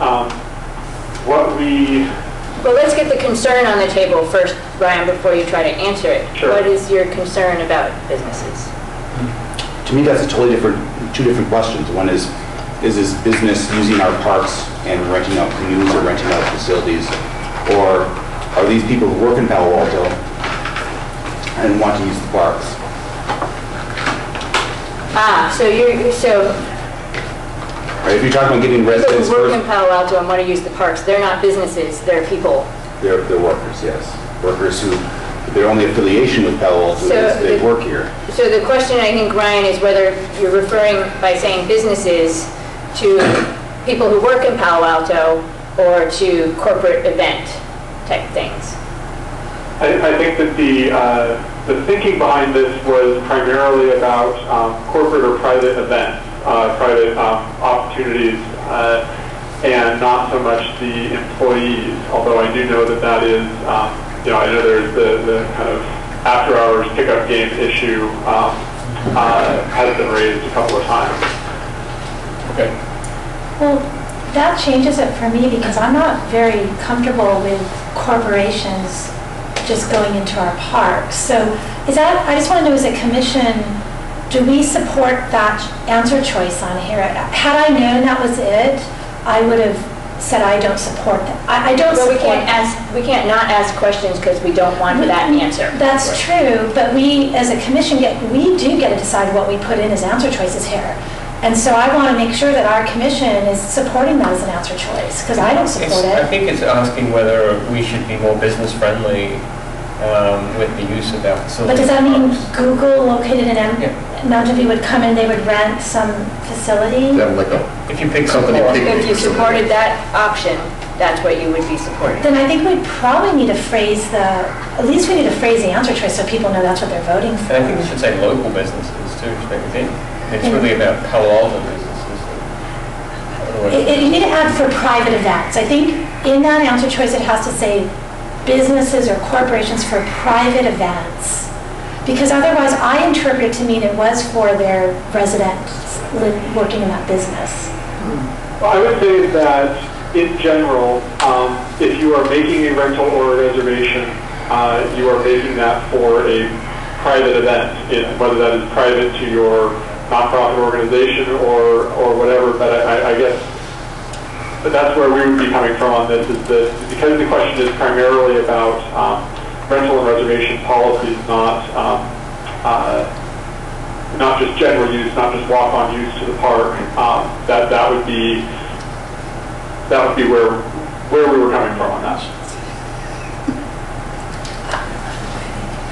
Well, let's get the concern on the table first, Brian, before you try to answer it. Sure. What is your concern about businesses? To me, that's two different questions. One is, is this business using our parks and renting out canoes or renting out facilities? Or are these people who work in Palo Alto and want to use the parks? Right, if you're talking about getting residents People who work first, in Palo Alto and want to use the parks, they're not businesses, they're people. they're workers, yes. Workers who, their only affiliation with Palo Alto is they work here. So the question, I think, Ryan, is whether you're referring, by saying businesses, to people who work in Palo Alto or to corporate event type things. I think that the thinking behind this was primarily about corporate or private events, private opportunities, and not so much the employees. Although I do know that that is, I know there's the kind of after-hours pickup game issue has been raised a couple of times. Okay. Well, that changes it for me because I'm not very comfortable with corporations just going into our parks. So I just want to know, as a commission, do we support that answer choice on here? Had I known that was it, I would have said I don't support that. I don't support. We can't not ask questions because we don't want that answer. That's true, but we, as a commission, we do get to decide what we put in as answer choices here. And so I want to make sure that our commission is supporting that as an answer choice, because I don't support it. I think it's asking whether we should be more business friendly with the use of that facility. But does that mean Google located in Mountain View would come in, they would rent some facility? Yeah, like if you pick company something picnic If you supported that option, that's what you would be supporting. Then I think we'd probably need to phrase at least we need to phrase the answer choice so people know that's what they're voting for. And I think we should say local businesses too, don't you think? It's really about Palo Alto businesses. You need to add for private events. I think in that answer choice it has to say businesses or corporations for private events. Because otherwise I interpret it to mean it was for their residents working in that business. Well, I would say that in general, if you are making a rental or a reservation, you are making that for a private event, whether that is private to your nonprofit organization or whatever. But I guess that's where we would be coming from on this, is that because the question is primarily about rental and reservation policies, not just general use, not just walk-on use to the park, that would be where we were coming from on that.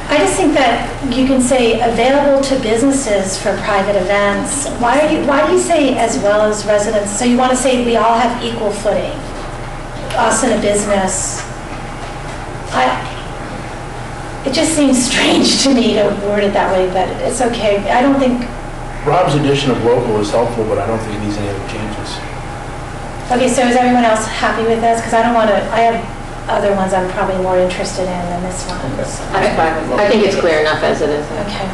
I just think that you can say available to businesses for private events. Why do you say as well as residents? So you want to say we all have equal footing, us and a business. It just seems strange to me to word it that way, but it's okay. I don't think... Rob's addition of local is helpful, but I don't think it needs any other changes. Okay, so is everyone else happy with this? Because I don't want to... I have other ones I'm probably more interested in than this one. Okay. So. I think it's clear enough as it is. Okay.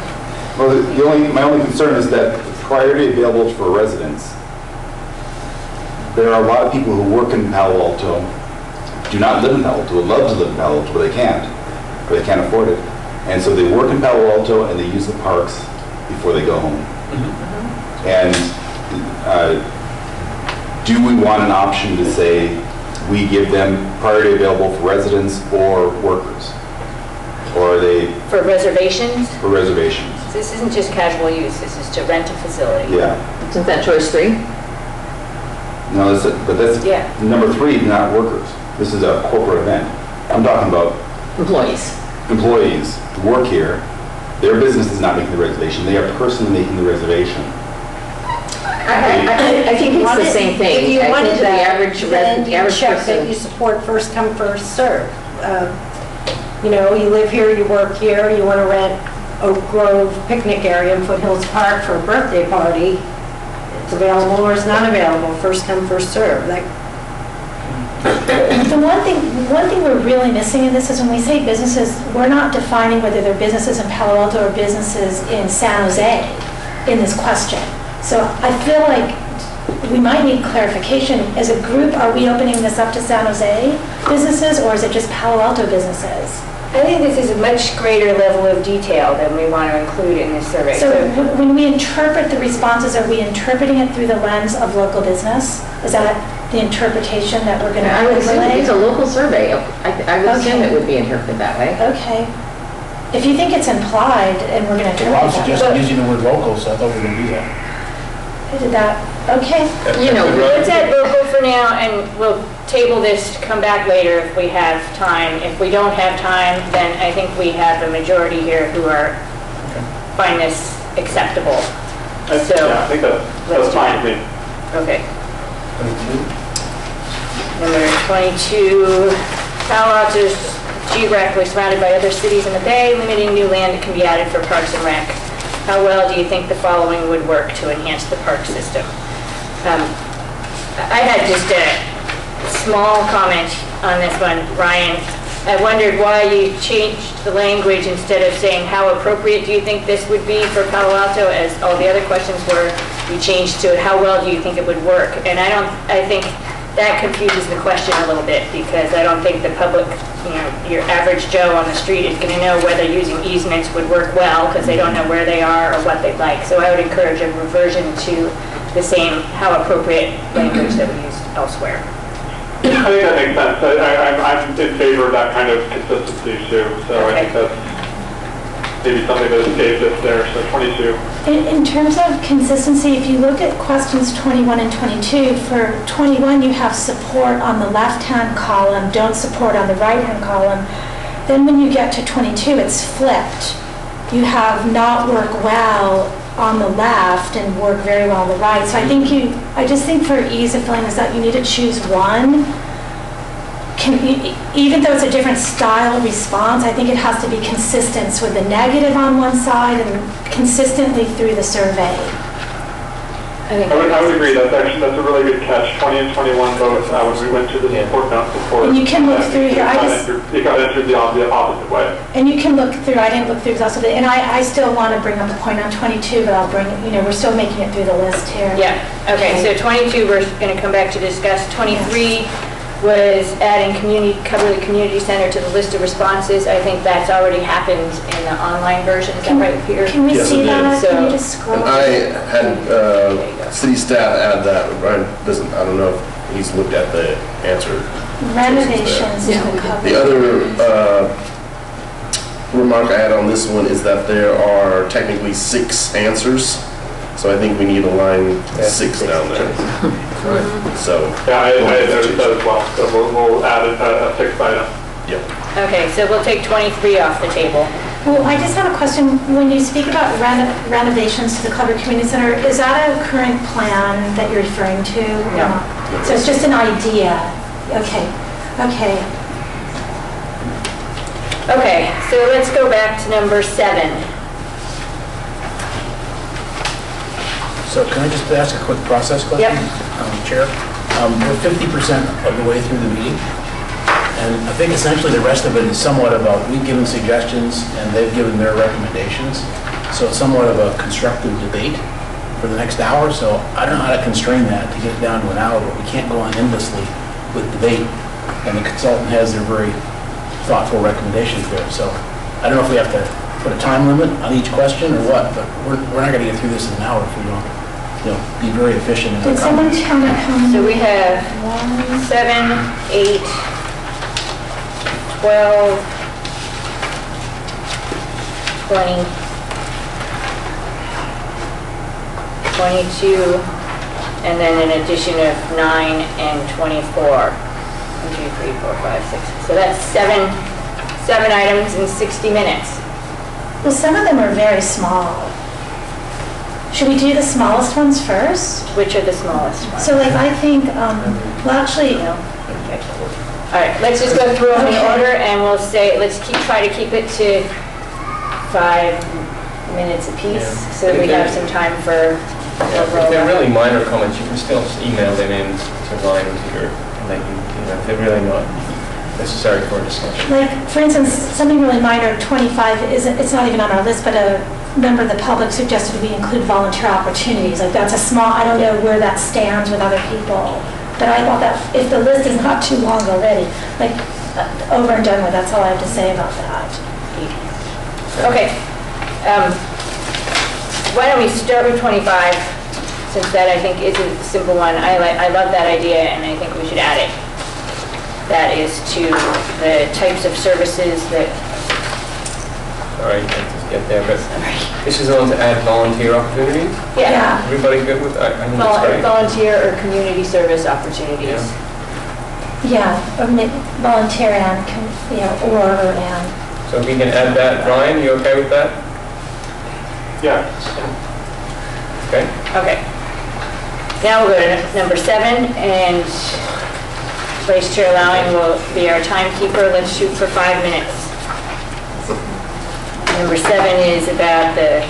Well, my only concern is that priority available for residents. There are a lot of people who work in Palo Alto, do not live in Palo Alto, would love to live in Palo Alto, but they can't afford it. And so they work in Palo Alto and they use the parks before they go home. Mm-hmm. And do we want an option to say we give them priority available for residents or workers? Or are they... For reservations? For reservations. This isn't just casual use, this is to rent a facility. Yeah. Isn't that choice 3? No, but that's number 3, not workers. This is a corporate event. I'm talking about employees who work here. Their business is not making the reservation. They are personally making the reservation. I think it's the same thing. If you wanted the average then you check person. that you support first come, first serve. You live here, you work here, you want to rent Oak Grove picnic area in Foothills Park for a birthday party, it's available or it's not available. First come, first serve. The one thing we're really missing in this is when we say businesses, we're not defining whether they're businesses in Palo Alto or businesses in San Jose in this question. So I feel like we might need clarification. As a group, are we opening this up to San Jose businesses or is it just Palo Alto businesses? I think this is a much greater level of detail than we want to include in this survey. So when we interpret the responses, are we interpreting it through the lens of local business? Is that the interpretation that we're going to I would assume overlay? it's a local survey. I would assume it would be interpreted that way. Okay. If you think it's implied and we're going to Well, I interpret was that. suggesting using the word local, so I thought we were going to do that. I did that. Okay. You know, Let's add local for now, and we'll table this to come back later if we have time. If we don't have time, then I think we have a majority here who find this acceptable. So, Yeah, I think that's fine with me. okay. Number 22, Palo Alto is geographically surrounded by other cities in the Bay, limiting new land that can be added for Parks and Rec. How well do you think the following would work to enhance the park system? I had just a small comment on this one, Ryan. I wondered why you changed the language instead of saying how appropriate do you think this would be for Palo Alto, as all the other questions were. You changed to how well do you think it would work? And I think that confuses the question a little bit, because I don't think the public, your average Joe on the street is going to know whether using easements would work well, because they don't know where they are or what they'd like. So I would encourage a reversion to the same how appropriate language that we used elsewhere. I think that makes sense. I'm in favor of that kind of consistency too. So I think that's maybe something that escaped us there. So 22. In terms of consistency, if you look at questions 21 and 22, for 21 you have support on the left-hand column, don't support on the right-hand column. Then when you get to 22, it's flipped. You have not work well on the left and work very well on the right. So I just think for ease of filling this out, you need to choose one. Even though it's a different style response, I think it has to be consistent with the negative on one side and consistently through the survey. I would agree. That's a really good catch. 20 and 21 both. When we went to the support, not support. And you can look through here. It got entered the opposite way. And you can look through. I didn't look through exhaustively, and I still want to bring up a point on 22, but I'll bring it. We're still making it through the list here. Yeah. Okay. So 22, we're going to come back to discuss. 23 was adding cover the community center to the list of responses. I think that's already happened in the online version. Is that right, Peter? Can we see that? So, can you just scroll? And I had city staff add that. Ryan doesn't, I don't know if he's looked at the answer. Renovations to the cover. The other remark I had on this one is that there are technically 6 answers. So I think we need a line 6 down there. So. Yeah, I noticed that as well. So we'll add a 6th item. Yep. Okay, so we'll take 23 off the table. Well, I just have a question. When you speak about renovations to the Clubber Community Center, is that a current plan that you're referring to? No. So it's just an idea? Okay. Okay. Okay, so let's go back to number 7. So can I just ask a quick process question? Yep. Chair? We're 50% of the way through the meeting. And I think essentially the rest of it is somewhat about, we've given suggestions and they've given their recommendations. So it's somewhat of a constructive debate for the next hour. So I don't know how to constrain that to get it down to an hour, but we can't go on endlessly with debate. And the consultant has their very thoughtful recommendations there. So I don't know if we have to put a time limit on each question or what, but we're not going to get through this in an hour if we don't, be very efficient in our Did someone comments. tell me how many? So we have 7, 8, 12, 20, 22, and then an addition of 9 and 24. 1, 2, 3, 4, 5, 6. So that's 7 items in 60 minutes. Well, some of them are very small. Should we do the smallest ones first? Which are the smallest ones? So I think, well, actually, No? Okay. All right, let's just go through them in Okay. order, and we'll say, let's try to keep it to 5 minutes apiece, so that we have some time for If they're really minor comments, you can still email them in to Ryan and Peter, and they can, if they're really not necessary for a discussion. like, for instance, something really minor, 25, it's not even on our list, but a member of the public suggested we include volunteer opportunities. Like, that's a small, I don't know where that stands with other people. But I thought that if the list is not too long already, like, over and done with. That's all I have to say about that. Okay. Why don't we start with 25, since that I think is a simple one. I love that idea, and I think we should add it. That is to the types of services that... Sorry, I just get there, but this is on to add volunteer opportunities? Yeah. Everybody good with that? I think that's great. Volunteer or community service opportunities. Yeah, or volunteer and, or and. So if we can add that, Brian, you okay with that? Yeah. Okay. Okay. Now we'll go to number 7, and Vice Chair Lowing will be our timekeeper. Let's shoot for 5 minutes. Number 7 is about the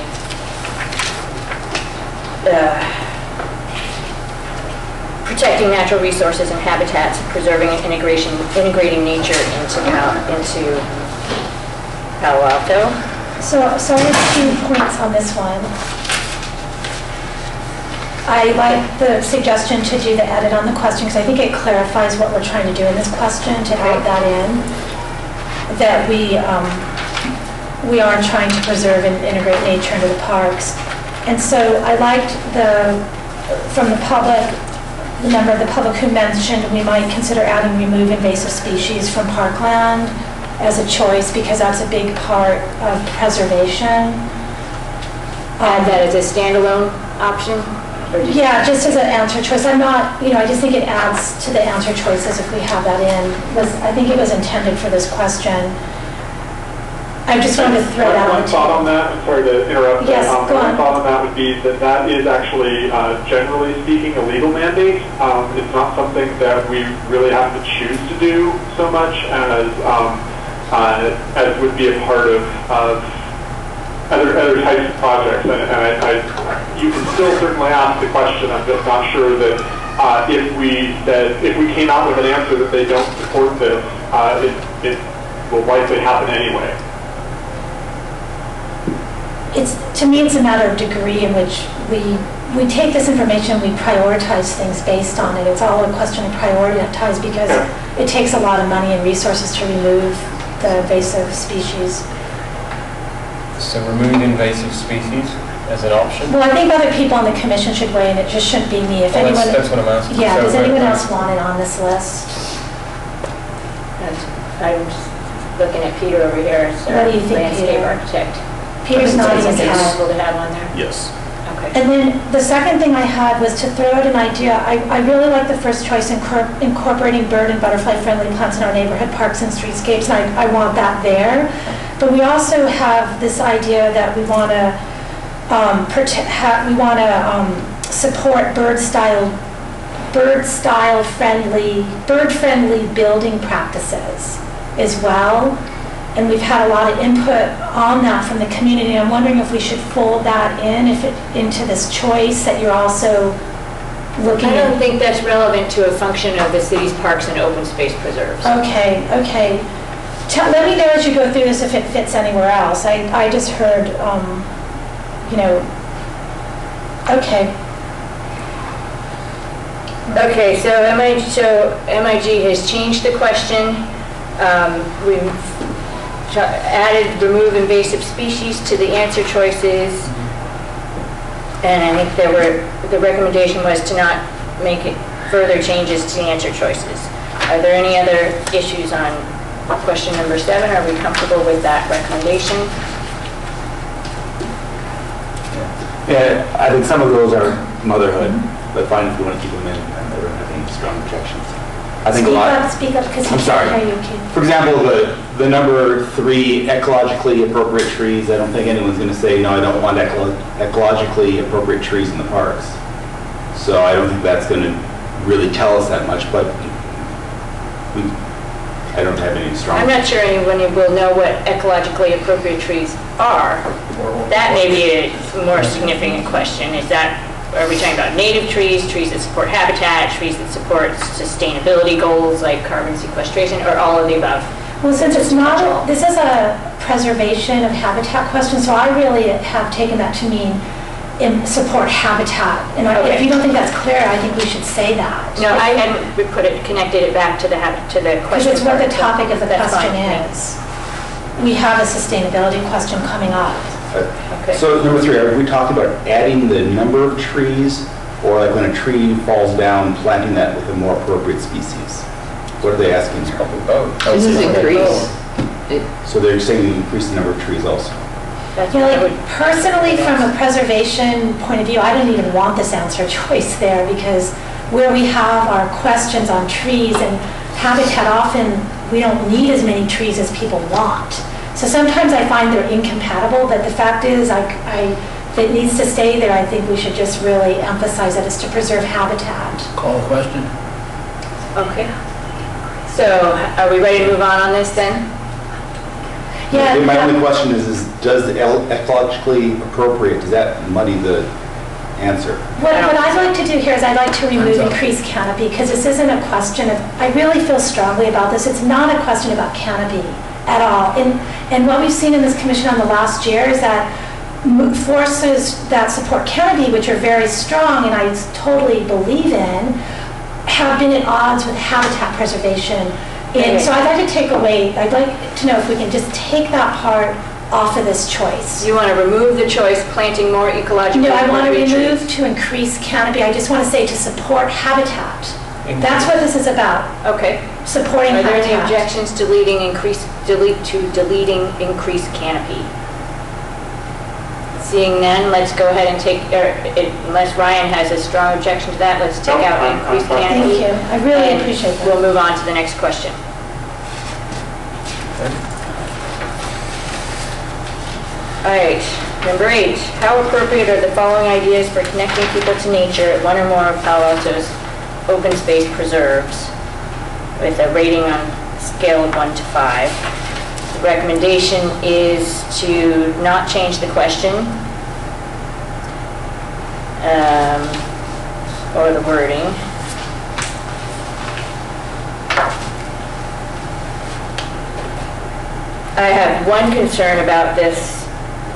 protecting natural resources and habitats, preserving and integrating nature into Palo Alto. So I have 2 points on this one. I like the suggestion to do the edit on the question because I think it clarifies what we're trying to do in this question, to add that in, that we are trying to preserve and integrate nature into the parks. And so I liked from the public, the member of the public who mentioned we might consider adding remove invasive species from parkland as a choice because that's a big part of preservation. Add that as a standalone option? Yeah, just as an answer choice. I'm not, I just think it adds to the answer choices if we have that in. I think it was intended for this question. I just wanted to throw that One thought on that, I'm sorry to interrupt. Yes, go on. One thought on that would be that is actually, generally speaking, a legal mandate. It's not something that we really have to choose to do so much as would be a part of other types of projects. And you can still certainly ask the question. I'm just not sure that if we came out with an answer that they don't support this, it will likely happen anyway. To me, it's a matter of degree in which we take this information, we prioritize things based on it. It's all a question of prioritize because it takes a lot of money and resources to remove the invasive species. So remove invasive species as an option? Well, I think other people on the commission should weigh in. It just shouldn't be me. If anyone, that's what I'm asking. Yeah, so does anyone else want it on this list? I'm just looking at Peter over here as What do you think, landscape Peter? architect. Peter's nodding his Is it head. possible to have on there? Yes. Okay. And then the second thing I had was to throw out an idea. I really like the first choice, incorporating bird and butterfly friendly plants in our neighborhood parks and streetscapes, and I want that there. But we also have this idea that we want to support bird friendly building practices as well. And we've had a lot of input on that from the community. I'm wondering if we should fold that into this choice that you're also looking at. I don't think that's relevant to a function of the city's parks and open space preserves. Okay. Let me know as you go through this if it fits anywhere else. I just heard, okay. Okay, so MIG has changed the question. We've added remove invasive species to the answer choices. And I think the recommendation was to not make it further changes to the answer choices. Are there any other issues on question number 7? Are we comfortable with that recommendation? Yeah, I think some of those are motherhood, but fine if you want to keep them in, and there aren't any strong objections. I think Speak up, because I'm sorry. For example, the number 3 ecologically appropriate trees, I don't think anyone's going to say, no, I don't want ecologically appropriate trees in the parks. So I don't think that's going to really tell us that much, but I don't have any strong... I'm not sure anyone will know what ecologically appropriate trees are. That may be a more significant question. Are we talking about native trees, trees that support habitat, trees that support sustainability goals like carbon sequestration, or all of the above? Well, since it's not, this is a preservation of habitat question, so I really have taken that to mean support habitat. And if you don't think that's clear, I think we should say that. No, I hadn't connected it back to the Because question. it's what the topic of the That's question fine. is. We have a sustainability question coming up. Okay. So number 3, are we talking about adding the number of trees, or like when a tree falls down, planting that with a more appropriate species? What are they asking? This is increase. So they're saying increase the number of trees also. That's You know, what I like, would- personally, from a preservation point of view, I don't even want this answer choice there, because where we have our questions on trees and habitat, often we don't need as many trees as people want. So sometimes I find they're incompatible, but the fact is, if it needs to stay there, I think we should just really emphasize that it's to preserve habitat. Call a question. Okay. So are we ready to move on this then? Yeah. My only question is does the ecologically appropriate, does that muddy the answer? What I'd like to do here is I'd like to remove Time's up. increased canopy, because this isn't a question of, I really feel strongly about this, it's not a question about canopy at all. And what we've seen in this commission on the last year is that forces that support canopy, which are very strong and I totally believe in, have been at odds with habitat preservation. And so I'd like to I'd like to know if we can just take that part off of this choice. You want to remove the choice, planting more ecologically No, I want to appropriate remove trees? to increase canopy. I just want to say to support habitat. That's what this is about, Okay. supporting Are there habitat. any objections to deleting increased canopy? Seeing none, let's go ahead and unless Ryan has a strong objection to that, let's take out increased canopy. Thank you. I really And appreciate that. We'll move on to the next question. All right, number 8. How appropriate are the following ideas for connecting people to nature at one or more of Palo Alto's open space preserves, with a rating on a scale of 1 to 5? The recommendation is to not change the question or the wording. I have one concern about this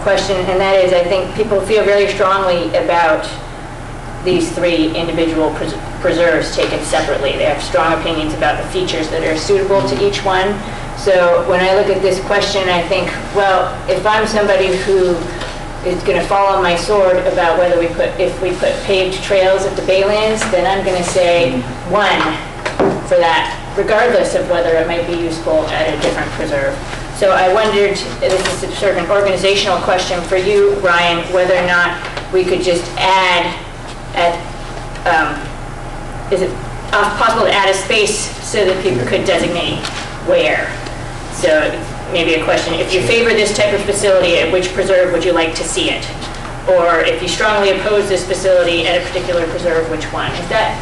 question, and that is I think people feel very strongly about these 3 individual preserves taken separately. They have strong opinions about the features that are suitable to each one. So when I look at this question, I think, well, if I'm somebody who is going to fall on my sword about whether if we put paved trails at the Baylands, then I'm going to say 1 for that, regardless of whether it might be useful at a different preserve. So I wondered, this is sort of an organizational question for you, Ryan, whether or not we could just add, is it possible to add a space so that people could designate where? So maybe a question, if you favor this type of facility, at which preserve would you like to see it? Or if you strongly oppose this facility at a particular preserve, which one? Is that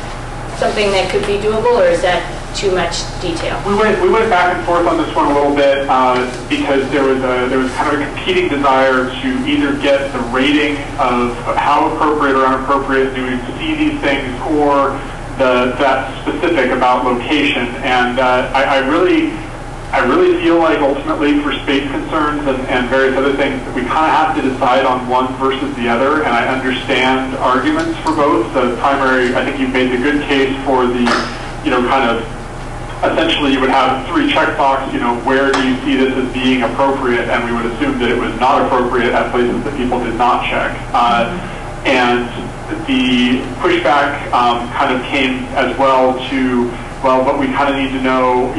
something that could be doable, or is that too much detail? We went back and forth on this one a little bit because there was kind of a competing desire to either get the rating of how appropriate or inappropriate do we see these things, or that specific about location. And I really feel like ultimately for space concerns and various other things, we kind of have to decide on one versus the other, and I understand arguments for both. The primary, I think you made the good case for the, kind of, essentially you would have 3 checkbox, where do you see this as being appropriate, and we would assume that it was not appropriate at places that people did not check. And the pushback kind of came as well to, well, but we kind of need to know,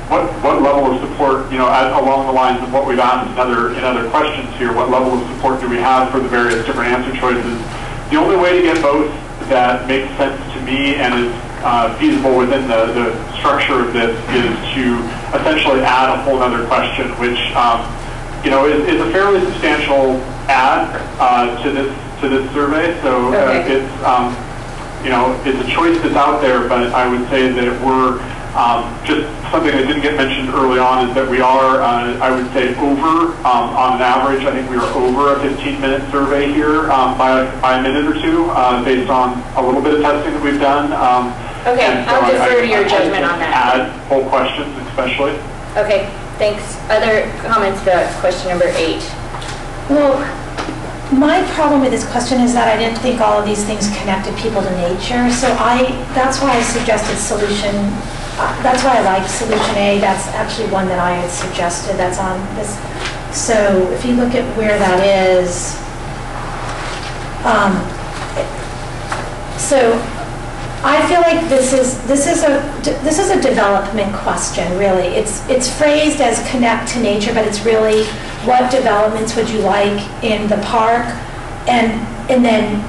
what level of support, along the lines of what we've asked in other questions here, what level of support do we have for the various different answer choices? The only way to get both that makes sense to me and is feasible within the structure of this is to essentially add a whole other question, which is a fairly substantial add to this survey. So it's a choice that's out there, but I would say that we're just something that didn't get mentioned early on is that we are, I would say, over on an average. I think we are over a 15-minute survey here by a minute or 2 based on a little bit of testing that we've done. Okay, so I'll defer to your judgment on that. Add whole questions especially. Okay, thanks. Other comments about question number 8? Well, My problem with this question is that I didn't think all of these things connected people to nature, so that's why I suggested solution, that's why I liked solution A. That's actually one that I had suggested that's on this. So if you look at where that is, so I feel like this is a development question, really. It's phrased as connect to nature, but it's really what developments would you like in the park, and then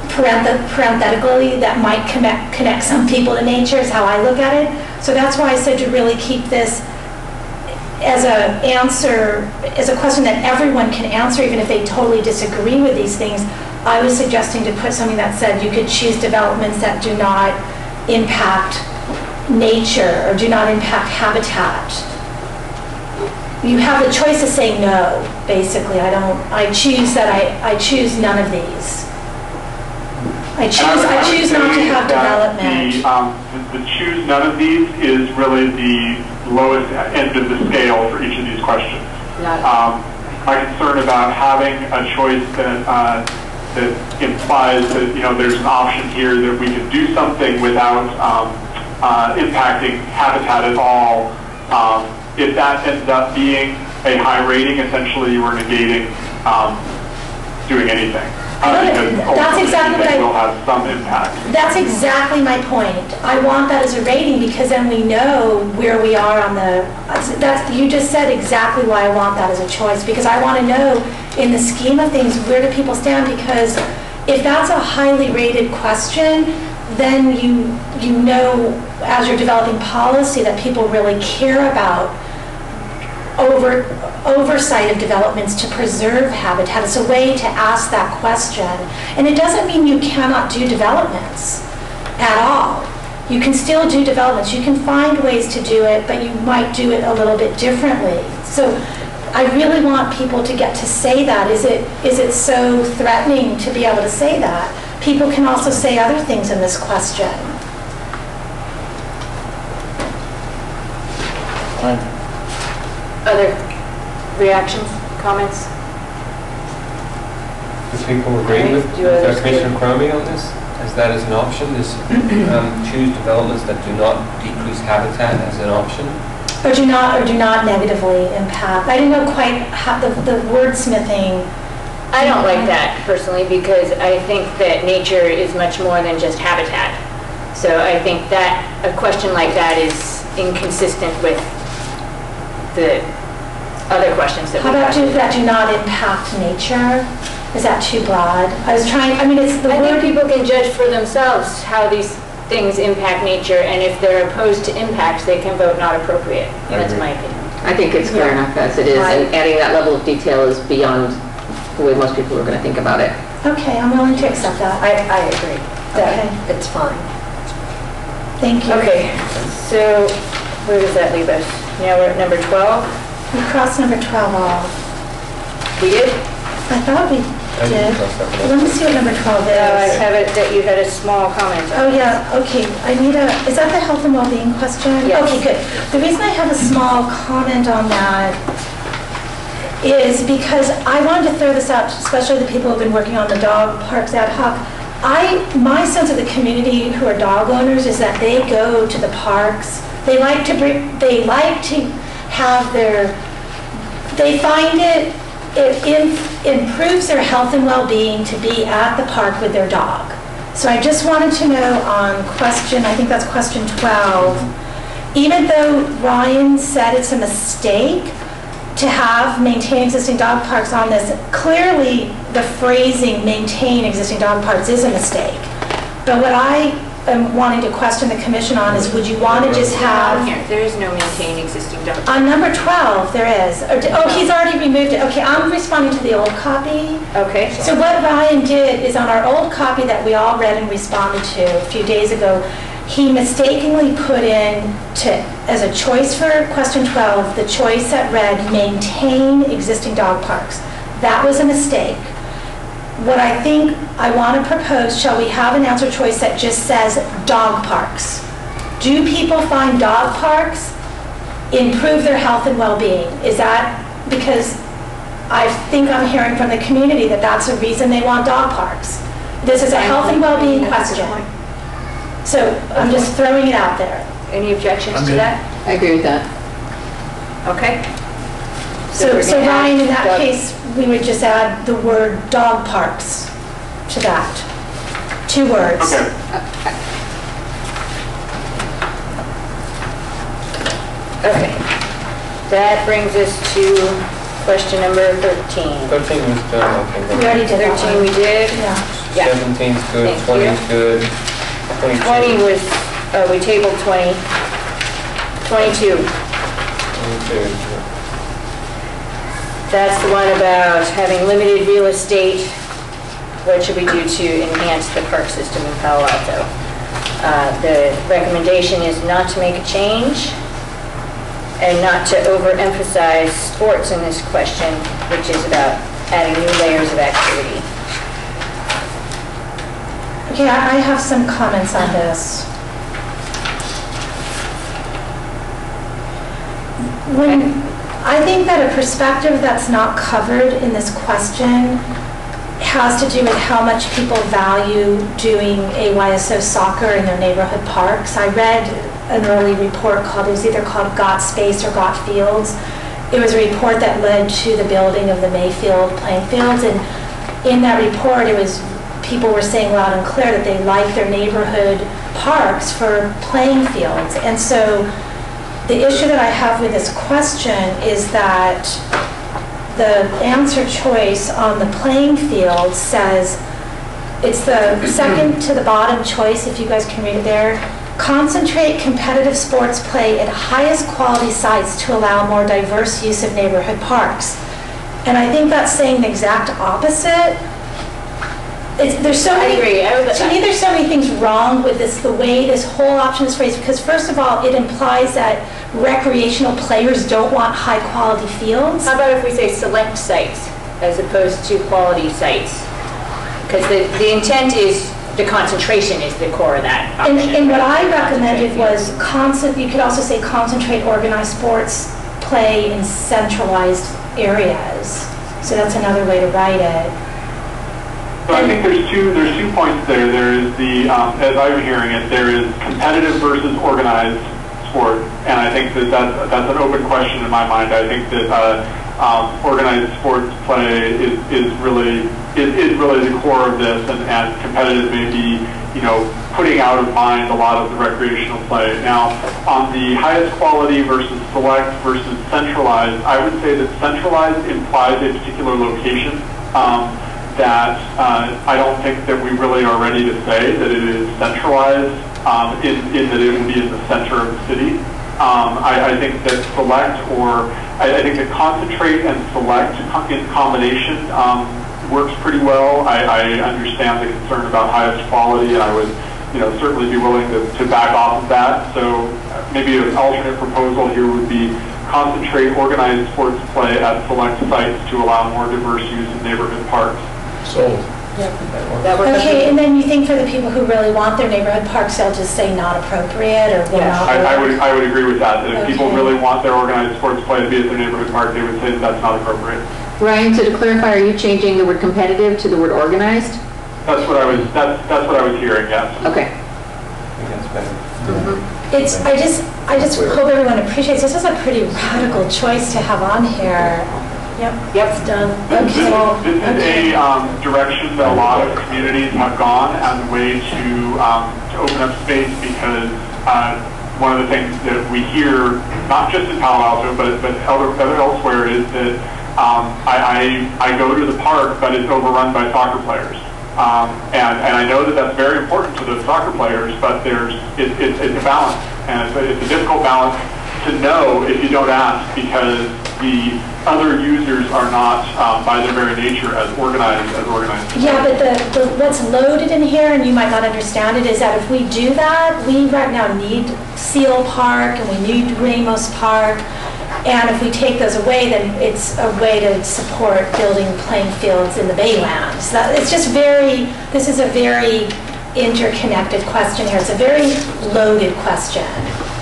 parenthetically that might connect some people to nature is how I look at it. So that's why I said to really keep this as a question that everyone can answer, even if they totally disagree with these things. I was suggesting to put something that said you could choose developments that do not impact nature or do not impact habitat. You have the choice to say no, basically. I choose none of these. I choose not to have development. The choose none of these is really the lowest end of the scale for each of these questions. My concern about having a choice that implies that there's an option here that we can do something without impacting habitat at all. If that ends up being a high rating, essentially you are negating doing anything. That's exactly what will have some impact. That's exactly my point. I want that as a rating because then we know where we are on the. You just said exactly why I want that as a choice, because I want to know in the scheme of things where do people stand, because if that's a highly rated question, then you know as you're developing policy that people really care about oversight of developments to preserve habitat. It's a way to ask that question. And it doesn't mean you cannot do developments at all. You can still do developments. You can find ways to do it, but you might do it a little bit differently. So I really want people to get to say that. Is it so threatening to be able to say that? People can also say other things in this question. Other reactions, comments? Do people agree with Commissioner Cromie on this? As that as an option, choose developments that do not decrease habitat as an option? Or do not negatively impact. I didn't know quite how the wordsmithing. I don't like that personally, because I think that nature is much more than just habitat. So I think that a question like that is inconsistent with the other questions that How about that do not impact nature? Is that too broad? I think people can judge for themselves how these things impact nature, and if they're opposed to impacts, they can vote not appropriate. That's my opinion. I think it's clear enough as it is, and adding that level of detail is beyond the way most people are going to think about it. Okay, I'm willing to accept that. I agree. Okay. It's fine. Thank you. Okay, so where does that leave us? Now we're at number 12. We crossed number 12 off. We did? I thought we did. Let me see what number 12 is. I have it that you had a small comment. Oh yeah, okay. Is that the health and well-being question? Yes. Okay, good. The reason I have a small comment on that is because I wanted to throw this out, especially the people who have been working on the dog parks ad hoc. My sense of the community who are dog owners is that they go to the parks. They like to have they find it improves their health and well-being to be at the park with their dog. So I just wanted to know on I think that's question 12, even though Ryan said it's a mistake to have maintain existing dog parks on this, clearly the phrasing maintain existing dog parks is a mistake. But what I am wanting to question the commission on is, would you want to just have... There is no maintain existing dog park. On number 12, there is. Oh, he's already removed it. Okay, I'm responding to the old copy. Okay. So what Ryan did is on our old copy that we all read and responded to a few days ago, he mistakenly put in as a choice for question 12, the choice that read maintain existing dog parks. That was a mistake. What I think I want to propose, shall we have an answer choice that just says dog parks? Do people find dog parks improve their health and well-being? Is that because I think I'm hearing from the community that that's a reason they want dog parks. This is a health and well-being question. So I'm just throwing it out there. Any objections I'm to good. that? I agree with that. Okay. So we're gonna Ryan, in add that dog- case, we would just add the word dog parks to that. 2 words. Okay. Okay. That brings us to question number 13. 13 was done, I think. We already did that 13 one. we did? Yeah. Yeah. 17's good, Thank 20's you. good, 20 was, we tabled 20. 22. 22. That's the one about having limited real estate. What should we do to enhance the park system in Palo Alto? The recommendation is not to make a change and not to overemphasize sports in this question, which is about adding new layers of activity. Okay, I have some comments on this. I think that a perspective that's not covered in this question has to do with how much people value doing AYSO soccer in their neighborhood parks. I read an early report it was either called Got Space or Got Fields. It was a report that led to the building of the Mayfield playing fields, and in that report people were saying loud and clear that they like their neighborhood parks for playing fields. And so the issue that I have with this question is that the answer choice on the playing field says, it's the second to the bottom choice, if you guys can read it there, concentrate competitive sports play at highest quality sites to allow more diverse use of neighborhood parks. And I think that's saying the exact opposite. There's so many, I agree. to me, there's so many things wrong with this, the way this whole option is phrased, because first of all, it implies that recreational players don't want high-quality fields. How about if we say select sites as opposed to quality sites? Because the intent is, the concentration is the core of that option. And what I right? recommended was you could also say concentrate organized sports play in centralized areas. So that's another way to write it. So I think there's two points there. There is the, as I'm hearing it, there is competitive versus organized sport, and I think that's an open question in my mind. I think that organized sports play is really the core of this, and competitive may be, putting out of mind a lot of the recreational play. Now, on the highest quality versus select versus centralized, I would say that centralized implies a particular location. That I don't think that we really are ready to say that it is centralized in that it will be in the center of the city. I think that I think that concentrate and select in combination works pretty well. I understand the concern about highest quality, and I would certainly be willing to back off of that. So maybe an alternate proposal here would be concentrate organized sports play at select sites to allow more diverse use in neighborhood parks. Sold. That works. Okay, and then you think for the people who really want their neighborhood parks, they'll just say not appropriate or will not work? I would agree with that. That if people Okay. really want their organized sports play to be at their neighborhood park, they would say that that's not appropriate. Ryan, so to clarify, are you changing the word competitive to the word organized? That's what I was hearing. Yes. Okay. I think that's better. I just hope everyone appreciates, this is a pretty radical choice to have on here. Yep. It's done. Okay. This is a direction that a lot of communities have gone as a way to open up space, because one of the things that we hear, not just in Palo Alto, but elsewhere, is that I go to the park, but it's overrun by soccer players. And I know that that's very important to the soccer players, but it's a balance, and it's a difficult balance to know if you don't ask, because the other users are not, by their very nature, as organized. Yeah, but what's loaded in here, and you might not understand it, is that if we do that, we right now need Seal Park and we need Ramos Park, and if we take those away, then it's a way to support building playing fields in the Baylands. This is a very interconnected question here. It's a very loaded question.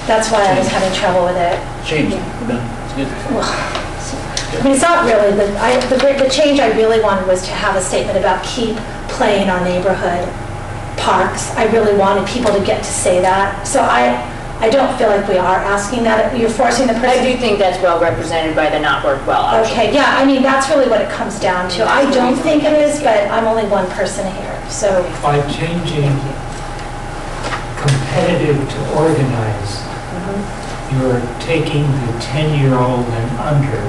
That's why I was having trouble with it. Change. It's good. I mean, it's not really, the change I really wanted was to have a statement about keep play in our neighborhood parks. I really wanted people to get to say that. So I don't feel like we are asking that. You're forcing the person. I do think that's well represented by the not work well option. Okay, yeah, I mean, that's really what it comes down to. I don't think it is, but I'm only one person here, so. By changing competitive to organized, you're taking the 10-year-old and under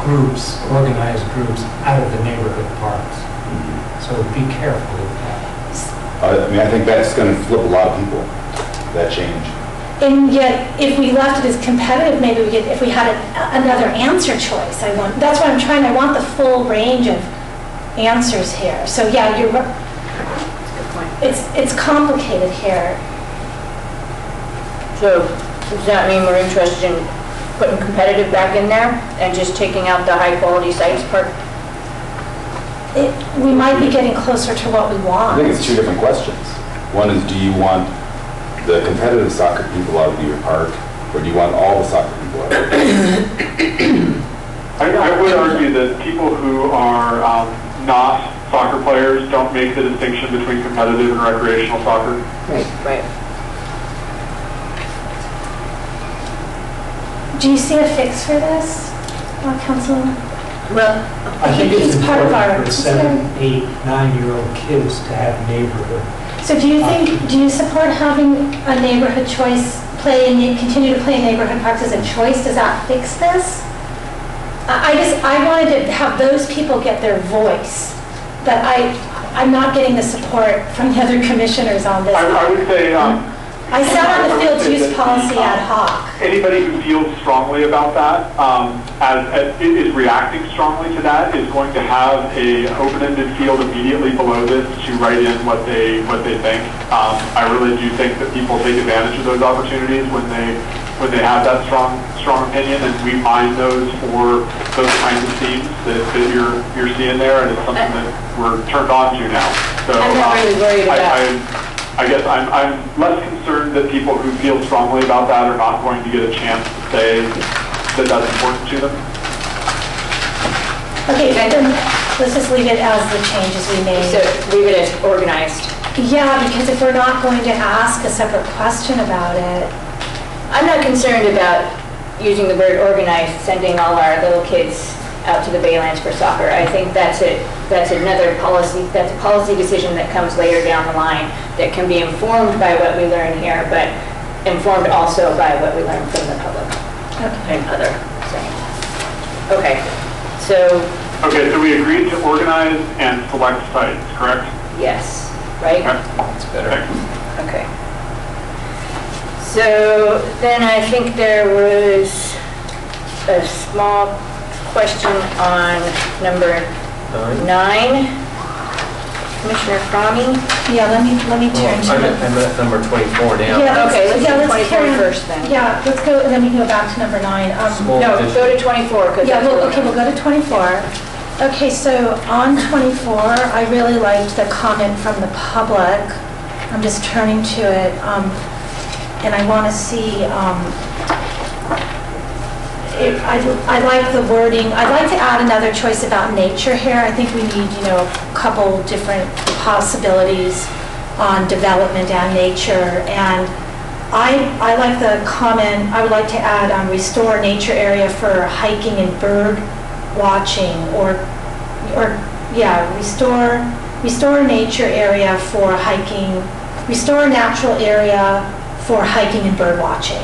groups, organized groups, out of the neighborhood parks. So be careful with that. I mean, I think that's going to flip a lot of people, that change. And yet, if we left it as competitive, maybe we could, if we had another answer choice, that's what I'm trying, I want the full range of answers here. So yeah, you're, it's complicated here. So does that mean we're interested in putting competitive back in there and just taking out the high quality sites part? We might be getting closer to what we want. I think it's two different questions. One is, do you want the competitive soccer people out of your park, or do you want all the soccer people out of your park? I would argue that people who are not soccer players don't make the distinction between competitive and recreational soccer. Right. Do you see a fix for this, Councilman? Well, I think it's part of important our for 7, 8, 9-year-old kids to have neighborhood. So do you support having a neighborhood choice, continue to play in neighborhood parks as a choice? Does that fix this? I wanted to have those people get their voice, but I'm not getting the support from the other commissioners on this. I would say... I sat on the field use policy ad hoc. Anybody who feels strongly about that, is reacting strongly to that, is going to have a open-ended field immediately below this to write in what they think. I really do think that people take advantage of those opportunities when they have that strong opinion, and we mine those for those kinds of themes that you're seeing there, and it's something that we're turned on to now. So I'm not really worried about. I guess I'm less concerned that people who feel strongly about that are not going to get a chance to say that that's important to them. Okay, then let's just leave it as the changes we made. So leave it as organized. Yeah, because if we're not going to ask a separate question about it. I'm not concerned about using the word organized, sending all our little kids out to the Baylands for soccer. I think that's another policy, that's a policy decision that comes later down the line that can be informed by what we learn here, but informed also by what we learn from the public and other things. Okay, so we agreed to organize and select sites, correct? yes, right? Okay. That's better. Okay. So then I think there was a small question on number 9. Commissioner Fromme? Yeah, let me turn to it. I'm at number 24 now. Yeah, okay, let's do 24 carry on. first then. Yeah, let's go, and then we can go back to number 9. No, go to 24. Yeah, we'll go to 24. Okay, so on 24, I really liked the comment from the public. I'm just turning to it, and I want to see, I like the wording. I'd like to add another choice about nature here. I think we need, a couple different possibilities on development and nature. And I like the comment, I would like to add restore nature area for hiking and bird watching, restore nature area for hiking, restore natural area for hiking and bird watching.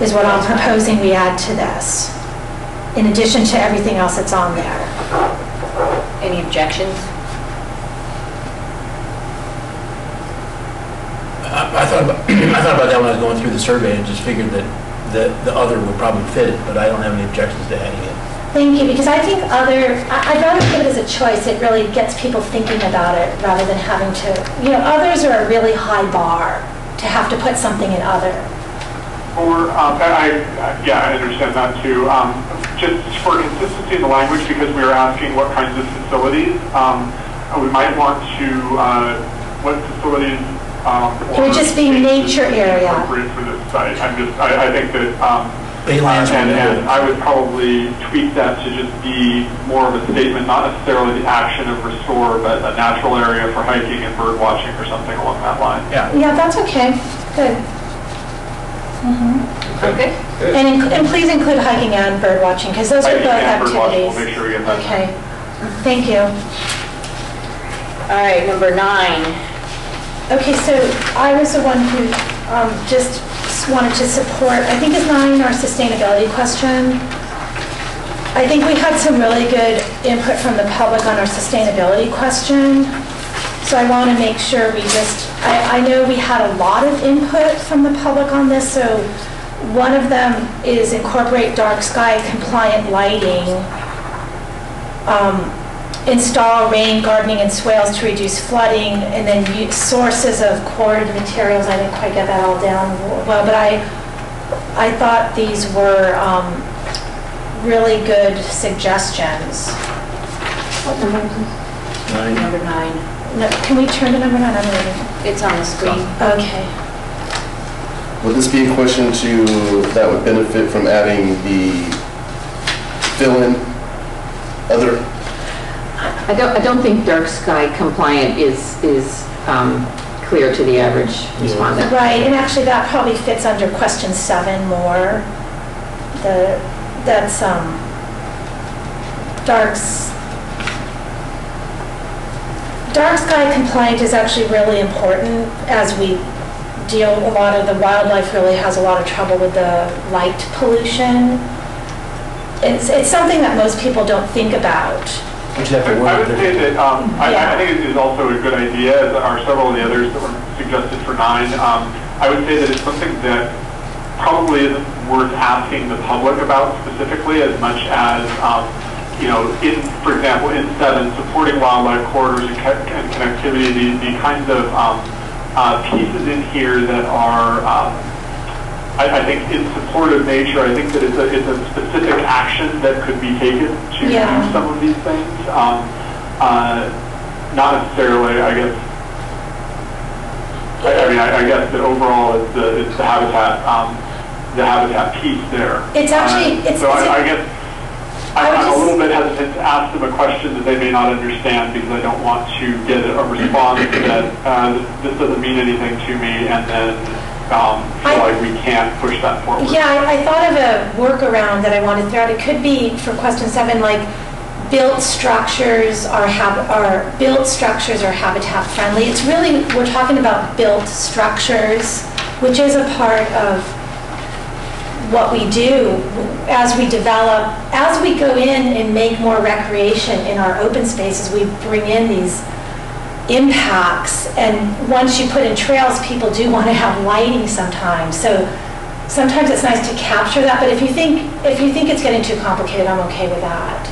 Is what I'm proposing we add to this, in addition to everything else that's on there. Any objections? I thought about that when I was going through the survey and just figured that the other would probably fit it, but I don't have any objections to adding it. Thank you, because I think I'd rather give it as a choice. It really gets people thinking about it rather than having to, others are a really high bar to have to put something in other. Or, I understand that too. Just for consistency in the language, because we are asking what kinds of facilities, we might want to, what facilities It would just be nature area. Appropriate for this site. I think that, and I would probably tweak that to just be more of a statement, not necessarily the action of restore, but a natural area for hiking and bird watching or something along that line. Yeah, that's okay. Good. Okay. And please include hiking and bird watching, because those are Hiking both and bird watching, activities. we'll make sure we get that. Okay, thank you. All right, number 9. Okay, so I was the one who just wanted to support, I think is 9, our sustainability question. I think we had some really good input from the public on our sustainability question. So I want to make sure we just, I know we had a lot of input from the public on this, so one of them is incorporate dark sky compliant lighting, install rain gardening and swales to reduce flooding, and then use sources of corded materials. I didn't quite get that all down well, but I thought these were really good suggestions. What number is this? 9. Number 9. No, can we turn to number 9? I'm reading. It's on the screen. Okay. Would this be a question that would benefit from adding the fill-in other? I don't think dark sky compliant is clear to the average respondent. Right, and actually that probably fits under question 7 more. That's dark sky compliant is actually really important as we deal, a lot of the wildlife really has a lot of trouble with the light pollution. It's something that most people don't think about. I would say that I think it is also a good idea, as are several of the others that were suggested for 9. I would say that it's something that probably isn't worth asking the public about specifically as much as, for example, in 7, supporting wildlife corridors and connectivity, the kinds of pieces in here that are, I think, in support of nature. I think that it's a specific action that could be taken to do some of these things. Not necessarily, I guess. I guess that overall it's the habitat piece there. It's actually I guess I'm a little bit hesitant to ask them a question that they may not understand, because I don't want to get a response that this doesn't mean anything to me, and then feel like we can't push that forward. Yeah, I thought of a workaround that I wanted to throw out. It could be for question 7, like built structures are habitat friendly. It's really, we're talking about built structures, which is a part of what we do as we develop, as we go in and make more recreation in our open spaces. We bring in these impacts, and once you put in trails, people do want to have lighting sometimes. So sometimes it's nice to capture that, but if you think it's getting too complicated, I'm okay with that.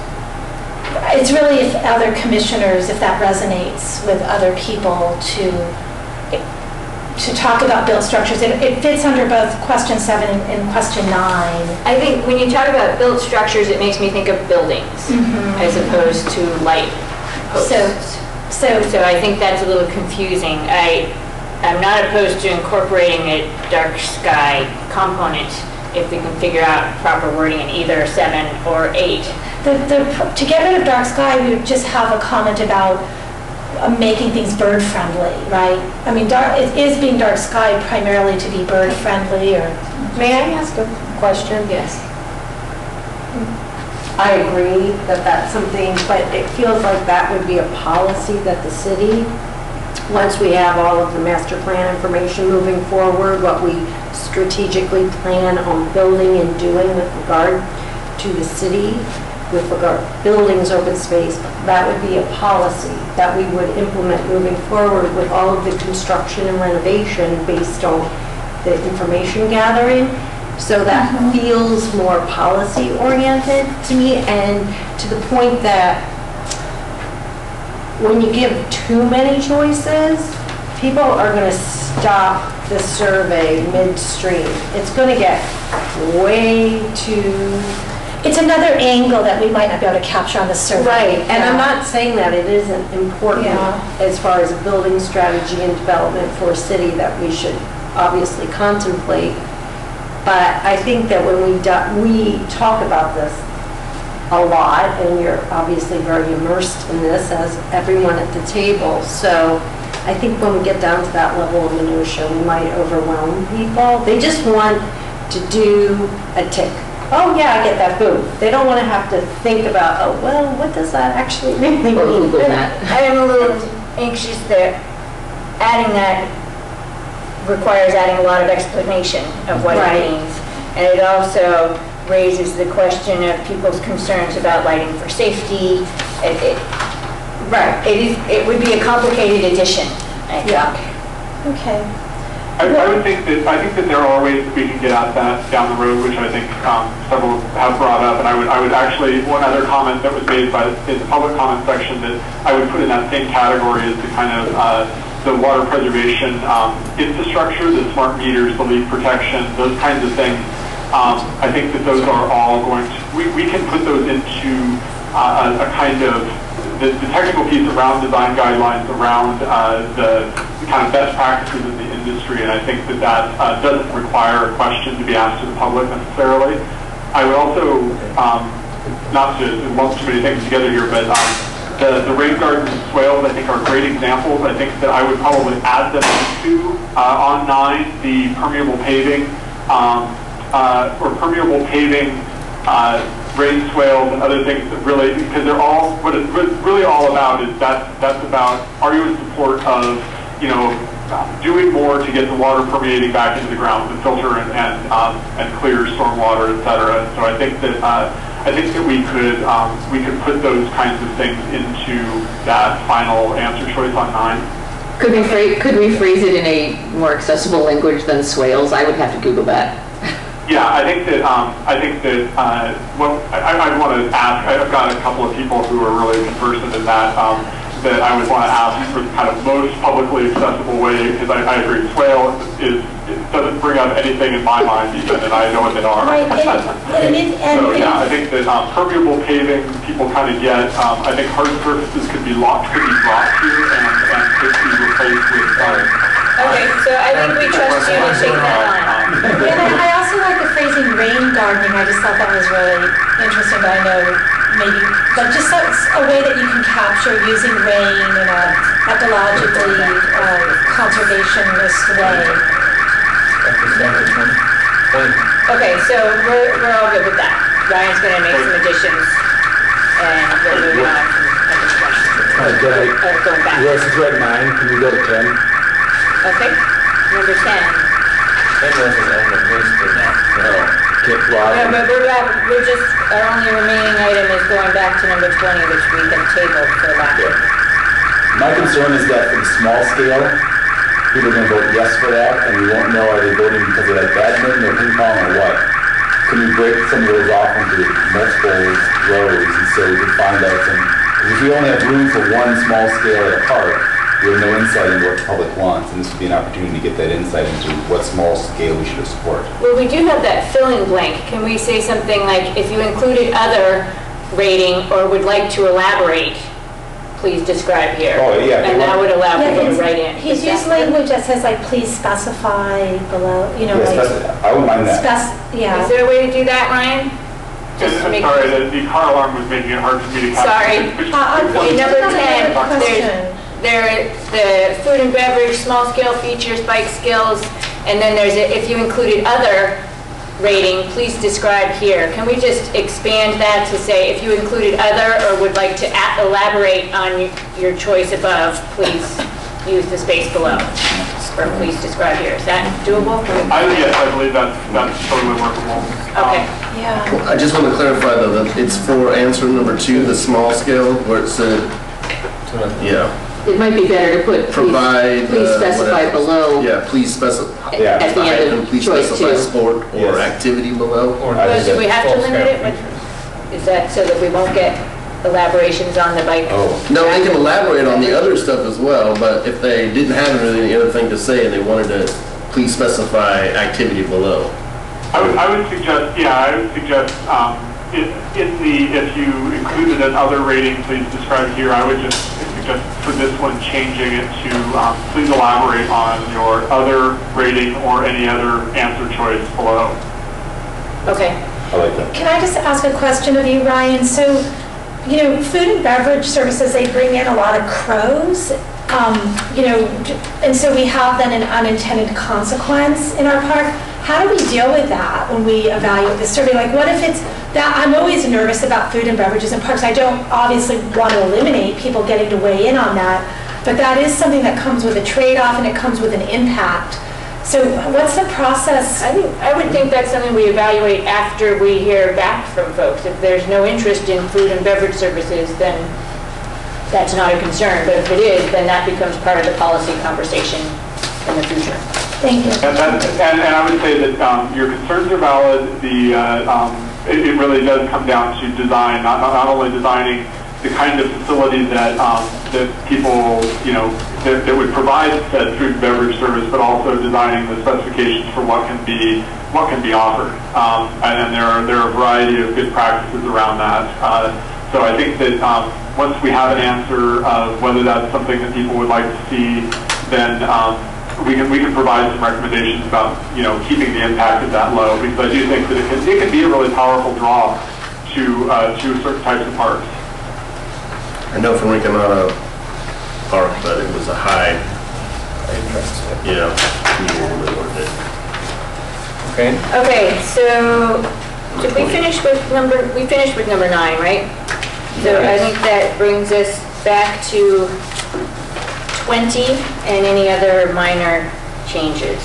It's really if other commissioners, if that resonates with other people to talk about built structures. It fits under both question 7 and question 9. I think when you talk about built structures, it makes me think of buildings as opposed to light posts. So I think that's a little confusing. I'm not opposed to incorporating a dark sky component if we can figure out proper wording in either 7 or 8. To get rid of dark sky, we would just have a comment about making things bird friendly, right? I mean, it is being dark sky primarily to be bird friendly, or... May I ask a question? Yes. I agree that that's something, but it feels like that would be a policy that the city, once we have all of the master plan information moving forward, what we strategically plan on building and doing with regard to the city, with regard to buildings, open space, that would be a policy that we would implement moving forward with all of the construction and renovation based on the information gathering. So that feels more policy oriented to me, and to the point that when you give too many choices, people are going to stop the survey midstream. It's going to get way too it's another angle that we might not be able to capture on the survey. Right, and I'm Yeah. not saying that it isn't important Yeah. as far as a building strategy and development for a city that we should obviously contemplate. But I think that when we talk about this a lot, and you're obviously very immersed in this as everyone at the table, so I think when we get down to that level of minutia, we might overwhelm people. They just want to do a tick. Oh yeah, I get that, boom. They don't want to have to think about, oh, well, what does that actually really mean? Or Google that. I am a little anxious that adding that requires adding a lot of explanation of what Right. it means. And it also raises the question of people's concerns about lighting for safety. Right. It would be a complicated addition, I think. Yeah. Okay. I would think that there are ways that we can get at that down the road, which I think several have brought up. And I would actually, one other comment that was made in the public comment section that I would put in that same category is the kind of the water preservation infrastructure, the smart meters, the leak protection, those kinds of things. I think that those are all going to, we can put those into a kind of, the technical piece around design guidelines, around the kind of best practices in the industry, and I think that doesn't require a question to be asked to the public necessarily. I would also, not to lump too many things together here, but the rain gardens and swales I think are great examples. I think that I would probably add them into on 9, the permeable paving, or permeable paving, rain swales and other things that really, because they're all, what it's really all about is that's about, are you in support of, doing more to get the water permeating back into the ground, to filter and clear stormwater, et cetera. So I think that we could put those kinds of things into that final answer choice on 9. Could we phrase it in a more accessible language than swales? I would have to Google that. Yeah, I think that well, I want to ask. I've got a couple of people who are really conversant in that. That I would want to ask for the kind of most publicly accessible way, because I agree, swale it doesn't bring up anything in my mind even, and I know what they are. Right, So yeah, I think that permeable paving people kind of get. I think hard surfaces could be dropped here and could be replaced with. Okay, so I think we trust you to take that on. And I also like the phrasing rain gardening. I just thought that was really interesting, but I know maybe, but just a way that you can capture using rain in a ecologically conservationist way. Okay, so we're all good with that. Ryan's going to make some additions, and we're moving on from number 20. Going back. Yes, it's read 9. Can you go to 10? Okay, number 10. No, but we're back, our only remaining item is going back to number 20, which we have tabled for lack of. My concern is that for the small scale, people are going to vote yes for that, and we won't know are they voting because they like badminton or ping pong or what. Can we break some of those off into multiple rows, and so we can find out some, because if we only have room for one small scale at a park, we have no insight into what the public wants, and this would be an opportunity to get that insight into what small scale we should support. Well, we do have that fill-in blank. Can we say something like, if you included other rating or would like to elaborate, please describe here. Oh, yeah. And that would allow people to write in. He's used language that says like, please specify below, I wouldn't mind that. Yeah. Is there a way to do that, Ryan? I'm sorry, the car alarm was making it hard for me to capture. Sorry. Number 10, the food and beverage, small scale features, bike skills, and then there's, if you included other rating, please describe here. Can we just expand that to say, if you included other or would like to elaborate on your choice above, please use the space below, or please describe here. Is that doable? Yes, I believe that's totally workable. Okay. Yeah. I just want to clarify though that it's for answer number 2, the small scale, where it said, yeah. It might be better to put, Provide, please specify below. Yeah, please specify. Yeah. At the end of please choice specify 2. sport or activity below. Do we have to limit it? Is that so that we won't get elaborations on the bike? Oh. No, they can elaborate on the other stuff as well, but if they didn't have really any other thing to say and they wanted to please specify activity below. I would suggest if you included another rating, please describe here. I would just suggest for this one changing it to please elaborate on your other rating or any other answer choice below. Okay. I like that. Can I just ask a question of you, Ryan? So, you know, food and beverage services, they bring in a lot of crows, you know, and so we have then an unintended consequence in our park. How do we deal with that when we evaluate the survey? Like, what if it's that, I'm always nervous about food and beverages in parks. I don't obviously want to eliminate people getting to weigh in on that, but that is something that comes with a trade-off and it comes with an impact. So what's the process? I would think that's something we evaluate after we hear back from folks. If there's no interest in food and beverage services, then that's not a concern. But if it is, then that becomes part of the policy conversation in the future. Thank you. And I would say that your concerns are valid. It really does come down to design, not only designing the kind of facility that that people, you know, that would provide said food and beverage service, but also designing the specifications for what can be offered. And there are a variety of good practices around that. So I think that once we have an answer of whether that's something that people would like to see, then we can provide some recommendations about, you know, keeping the impact of that low, because I do think that it can be a really powerful draw to certain types of parks. I know from Rinconado Park that it was a high interest, you know, people really wanted it. Okay. Okay, so did we finish with number 9, right? So I think that brings us back to 20 and any other minor changes.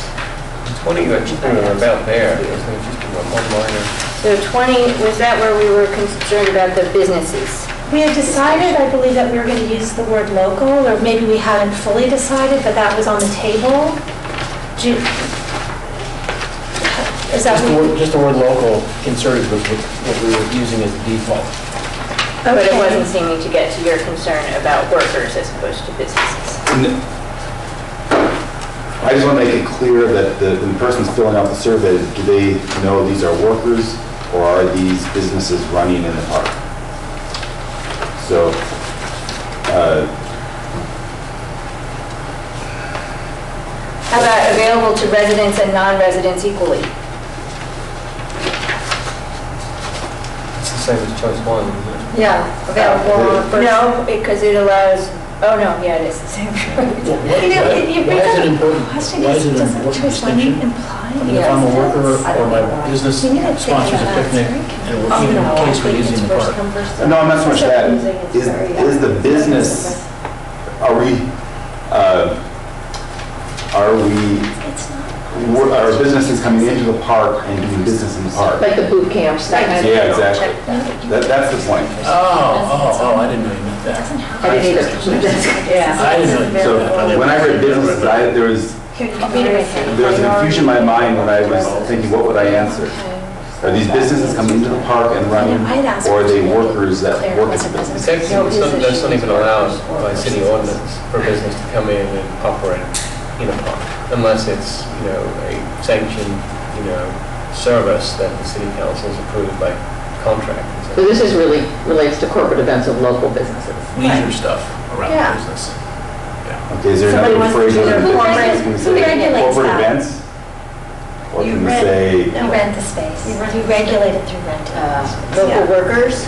20 are about there. It's just one minor. So 20, was that where we were concerned about the businesses? We had decided, I believe, that we were going to use the word local, or maybe we hadn't fully decided, but that was on the table. Is that just the word local inserted with what we were using as the default. Okay. But it wasn't seeming to get to your concern about workers as opposed to businesses. I just want to make it clear that the person's filling out the survey, do they know these are workers or are these businesses running in the park? So, how about available to residents and non-residents equally? It's the same as choice 1, isn't it? Yeah, available. No, because it allows, oh no, yeah, it is the same. You know, you bring up a question, doesn't choice one imply? I mean, if I'm a worker or my business sponsors a picnic and we're keeping a case for using the park. no, not so much that. Is the business, are businesses coming into the park and doing business in the park? Like the boot camps, that kind of Yeah, exactly. That's the point. Oh, I didn't know you meant that. I didn't either. Yeah. I didn't know. So when I read businesses, there was confusion in my mind when I was thinking, what would I answer? Are these businesses coming into the park and running, or are they workers that work at the business? That's not even allowed by city ordinance for business to come in and operate in a park, unless it's, you know, a sanctioned, you know, service that the city council has approved by contract. So this is really relates to corporate events of local businesses. Leisure stuff around the business. Okay, is there another phrase in the business? Can we say corporate events? Or can we say? You rent the space. You regulate it through renting. Local workers?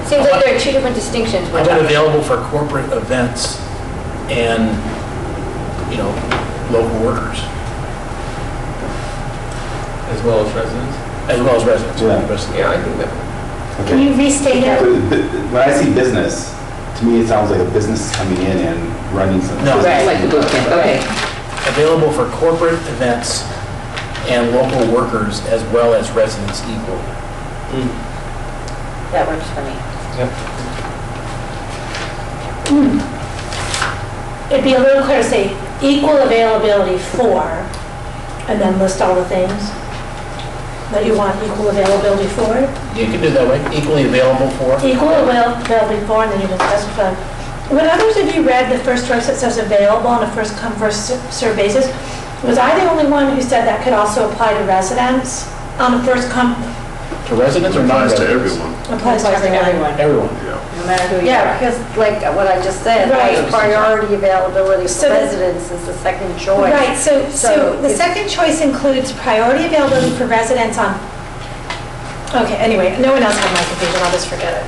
Seems like there are two different distinctions. I've been available for corporate events and, you know, local workers. As well as residents? As well as residents. Yeah, I think that. Okay. Can you restate it? When I see business, to me it sounds like a business is coming in and running some No. business. Right, like the boot camp, okay. Available for corporate events and local workers as well as residents equally. That works for me. Yep. It'd be a little clear to say equal availability for, and then list all the things that you want equal availability for. You can do it that way, equally available for. Equal availability for, and then you can specify. When others of you read the first choice that says available on a first come first served basis, was I the only one who said that could also apply to residents on a first come To residents or Applies to non-residents? everyone. Applies to everyone. Everyone. No matter who you Yeah, are. because like what I just said, Right. like priority availability So for the- residents is the second choice. Right, so the it's- second choice includes priority availability for residents on, okay, anyway, no one else had my confusion, I'll just forget it.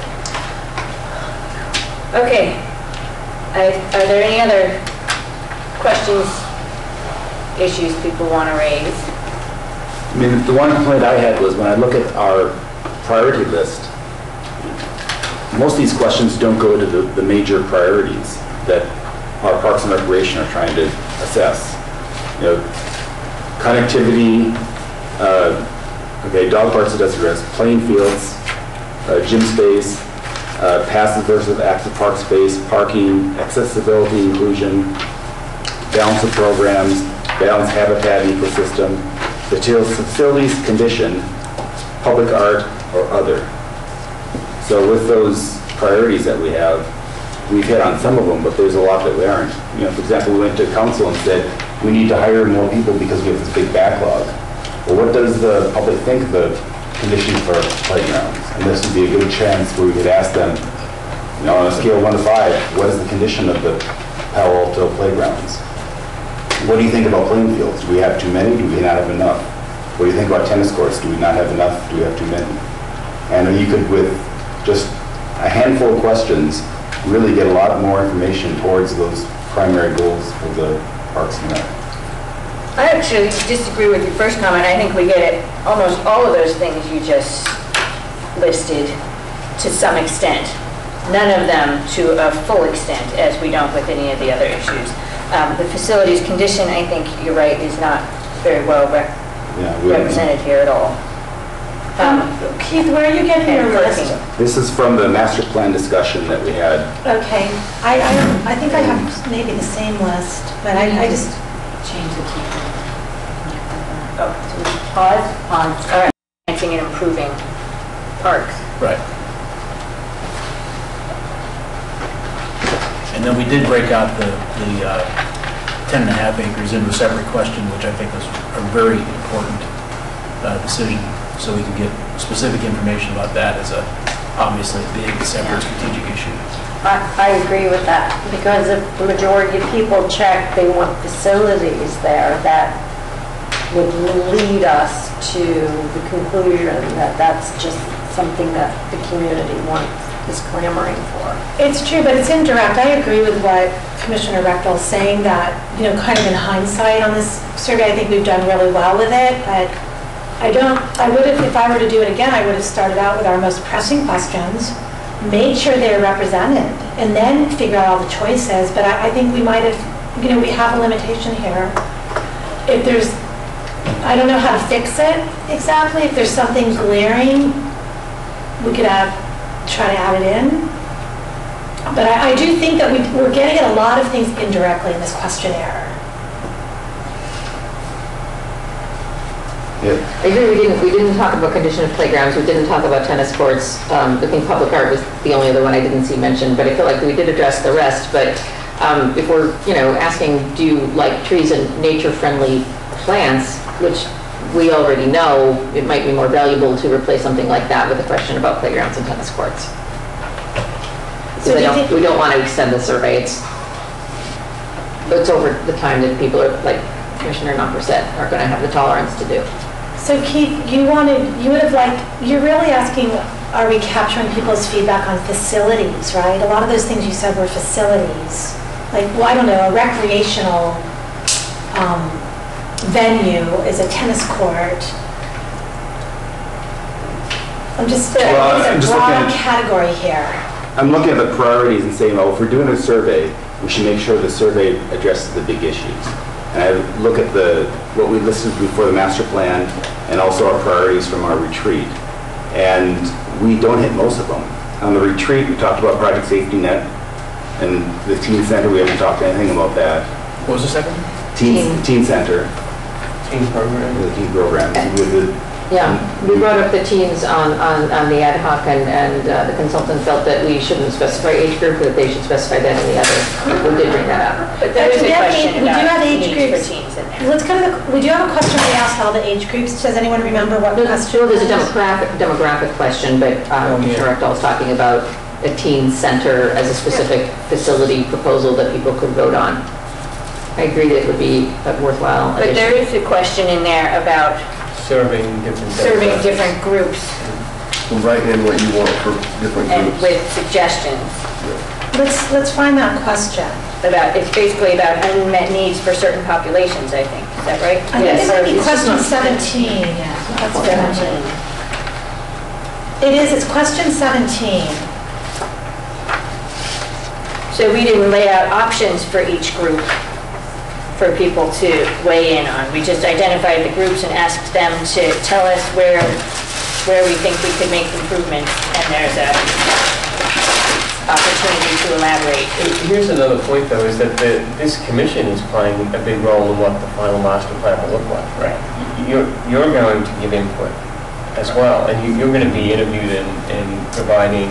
Okay. Are there any other questions, issues people want to raise? I mean, the one complaint I had was when I look at our priority list, most of these questions don't go to the major priorities that our Parks and Recreation are trying to assess. You know, connectivity, okay, dog parks it does address, playing fields, gym space, passive versus active park space, parking, accessibility, inclusion, balance of programs, balanced habitat ecosystem, facilities condition, public art, or other. So with those priorities that we have, we've hit on some of them, but there's a lot that we aren't. You know, for example, we went to council and said, we need to hire more people because we have this big backlog. Well, what does the public think of the condition for playgrounds? And this would be a good chance where we could ask them, you know, on a scale of 1 to 5, what is the condition of the Palo Alto playgrounds? What do you think about playing fields? Do we have too many? Do we not have enough? What do you think about tennis courts? Do we not have enough? Do we have too many? And you could, with just a handful of questions, really get a lot more information towards those primary goals of the Parks and Rec. I actually disagree with your first comment. I think we get it, almost all of those things you just listed to some extent. None of them to a full extent, as we don't with any of the other issues. The facilities condition, I think you're right, is not very well represented here at all. Keith, where are you getting your list? This is from the master plan discussion that we had. Okay, I think I have maybe the same list, but I just, Change the key. Oh, so we pause? Pause. All right. Enhancing and improving parks. Right. And then we did break out the 10 and a half acres into a separate question, which I think was a very important decision, so we can get specific information about that as a, obviously, big, separate strategic issue. I agree with that, because if the majority of people check, they want facilities there, that would lead us to the conclusion that that's just something that the community wants, is clamoring for. it's true, but it's indirect. I agree with what Commissioner Rechtel is saying, that, you know, kind of in hindsight on this survey, I think we've done really well with it, but I would have, if I were to do it again, I would have started out with our most pressing questions, made sure they're represented, and then figure out all the choices. But I think we might have, you know, we have a limitation here. If there's, I don't know how to fix it exactly. If there's something glaring, we could try to add it in. But I do think that we're getting at a lot of things indirectly in this questionnaire. Yeah. I agree, we didn't talk about condition of playgrounds, we didn't talk about tennis courts. I think public art was the only other one I didn't see mentioned, but I feel like we did address the rest. But if we're, you know, asking, do you like trees and nature-friendly plants, which we already know, it might be more valuable to replace something like that with a question about playgrounds and tennis courts. So Because we don't want to extend the survey. It's over the time that people are, like Commissioner Knopper said, are going to have the tolerance to do. So Keith, you would have liked, you're really asking, are we capturing people's feedback on facilities, right? A lot of those things you said were facilities. Like, well, I don't know, a recreational venue is a tennis court. I'm just, it's a broad category here. I'm looking at the priorities and saying, well, if we're doing a survey, we should make sure the survey addresses the big issues. And I look at what we listed before the master plan and also our priorities from our retreat. And we don't hit most of them. On the retreat, we talked about Project Safety Net and the Teen Center. We haven't talked anything about that. What was the second? Teen Center. Teen program. The teen programs. Yeah, we brought up the teens on the ad hoc, and the consultant felt that we shouldn't specify age group, that they should specify that in the other. We did bring that up. But there is a question we do have about age needs groups. for teens and let's go to the, we do have a question we asked all the age groups. Does anyone remember what question? Sure, there's a demographic question, but Commissioner Rectal was talking about a teen center as a specific facility proposal that people could vote on. I agree that it would be a worthwhile addition. But there is a question in there about Serving different groups Write in what you want for different and groups. with suggestions. Let's find that question. It's basically about unmet needs for certain populations, I think. Is that right? I think it might be It's just question not- 17. That's different. It is, it's question 17. So we didn't lay out options for each group for people to weigh in on. We just identified the groups and asked them to tell us where we think we could make improvements, and there's a opportunity to elaborate. Here's another point, though, is that this commission is playing a big role in what the final master plan will look like. Right. You're going to give input as well, and you're going to be interviewed in providing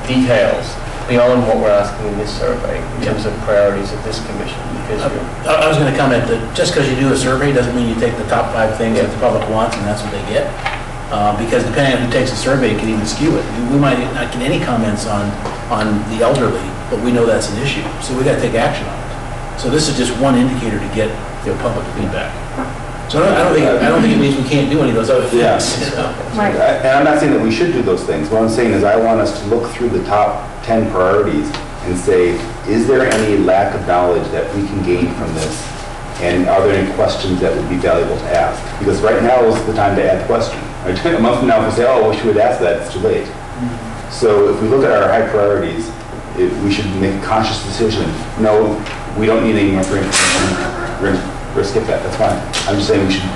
details beyond what we're asking in this survey in terms of priorities of this commission. Because I was going to comment that just because you do a survey doesn't mean you take the top 5 things that the public wants and that's what they get. Because depending on who takes the survey, it can even skew it. We might not get any comments on the elderly, but we know that's an issue. So we got to take action on it. So this is just one indicator to get public feedback. So I don't think it means we can't do any of those other things. Yeah. And I'm not saying that we should do those things. What I'm saying is I want us to look through the top 10 priorities and say, is there any lack of knowledge that we can gain from this? And are there any questions that would be valuable to ask? Because right now is the time to add questions. A month from now, if we say, oh, I wish we would ask that, it's too late. So if we look at our high priorities, we should make a conscious decision. No, we don't need any more information. We're going to skip that. That's fine. I'm just saying we should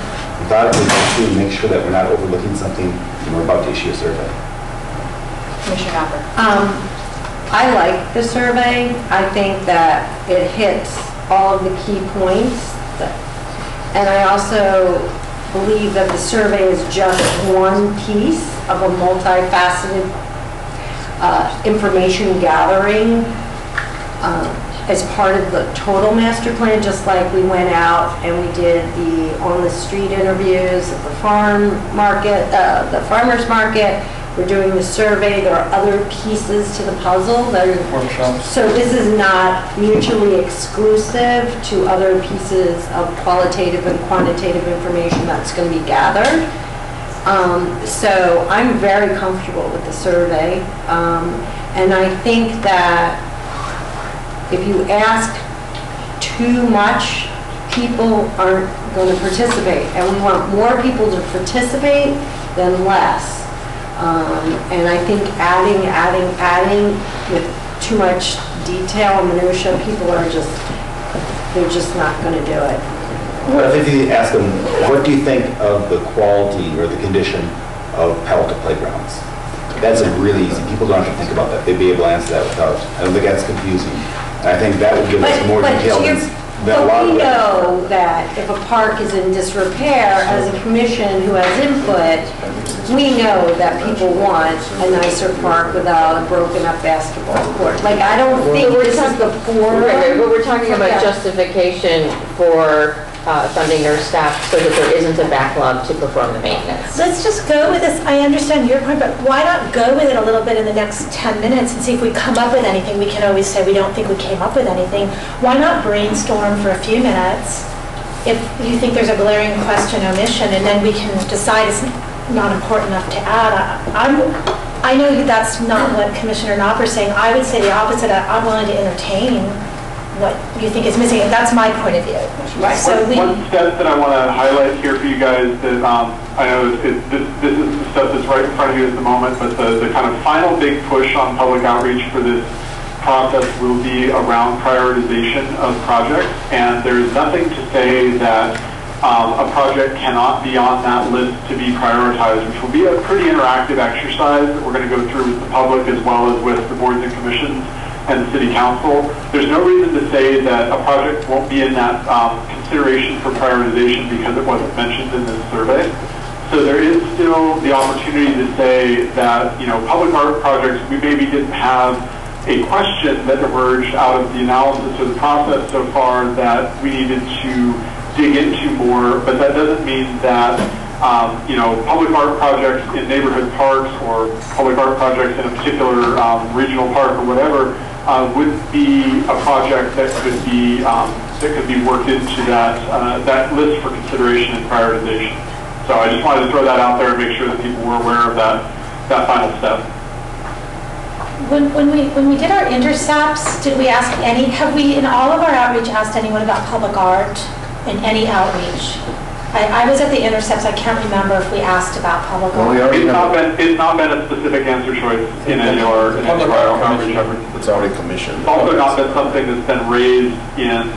methodically go through and make sure that we're not overlooking something when we're about to issue a survey. Commissioner Hopper. I like the survey. I think that it hits all of the key points. And I also believe that the survey is just one piece of a multifaceted information gathering as part of the total master plan, just like we went out and we did the on-the-street interviews at the farmer's market. We're doing the survey. There are other pieces to the puzzle that are workshops. So this is not mutually exclusive to other pieces of qualitative and quantitative information that's going to be gathered. So I'm very comfortable with the survey. And I think that if you ask too much, people aren't going to participate. And we want more people to participate than less. And I think adding with too much detail and minutia, people are they're just not going to do it. But if you ask them, what do you think of the quality or the condition of Palo playgrounds? That's a really easy, people don't have to think about that. They'd be able to answer that without, I don't think that's confusing. And I think that would give us more detail than a lot of. But we know that if a park is in disrepair, as a commission who has input, we know that people want a nicer park without a broken up basketball court. Like, I don't think this is the forum. Right, but we're talking about justification for funding their staff so that there isn't a backlog to perform the maintenance. Let's just go with this. I understand your point, but why not go with it a little bit in the next 10 minutes and see if we come up with anything? We can always say we don't think we came up with anything. Why not brainstorm for a few minutes if you think there's a glaring question omission, and then we can decide it's not important enough to add. I know that's not what Commissioner Knopper's saying. I would say the opposite. I'm willing to entertain what you think is missing. That's my point of view. Right. So one step that I want to highlight here for you guys that I know this is the stuff that's right in front of you at the moment, but the kind of final big push on public outreach for this process will be around prioritization of projects, and there is nothing to say that a project cannot be on that list to be prioritized, which will be a pretty interactive exercise that we're going to go through with the public as well as with the boards and commissions and the city council. There's no reason to say that a project won't be in that consideration for prioritization because it wasn't mentioned in this survey. So there is still the opportunity to say that, you know, public art projects, we maybe didn't have a question that emerged out of the analysis of the process so far that we needed to dig into more, but that doesn't mean that, you know, public art projects in neighborhood parks or public art projects in a particular regional park or whatever would be a project that could be worked into that list for consideration and prioritization. So I just wanted to throw that out there and make sure that people were aware of that final step. When we did our intercepts, did we ask have we in all of our outreach asked anyone about public art in any outreach? I was at the intercepts, I can't remember if we asked about public art. It's not been a specific answer choice in any of our outreach efforts. It's already commissioned. It's also not been something that's been raised in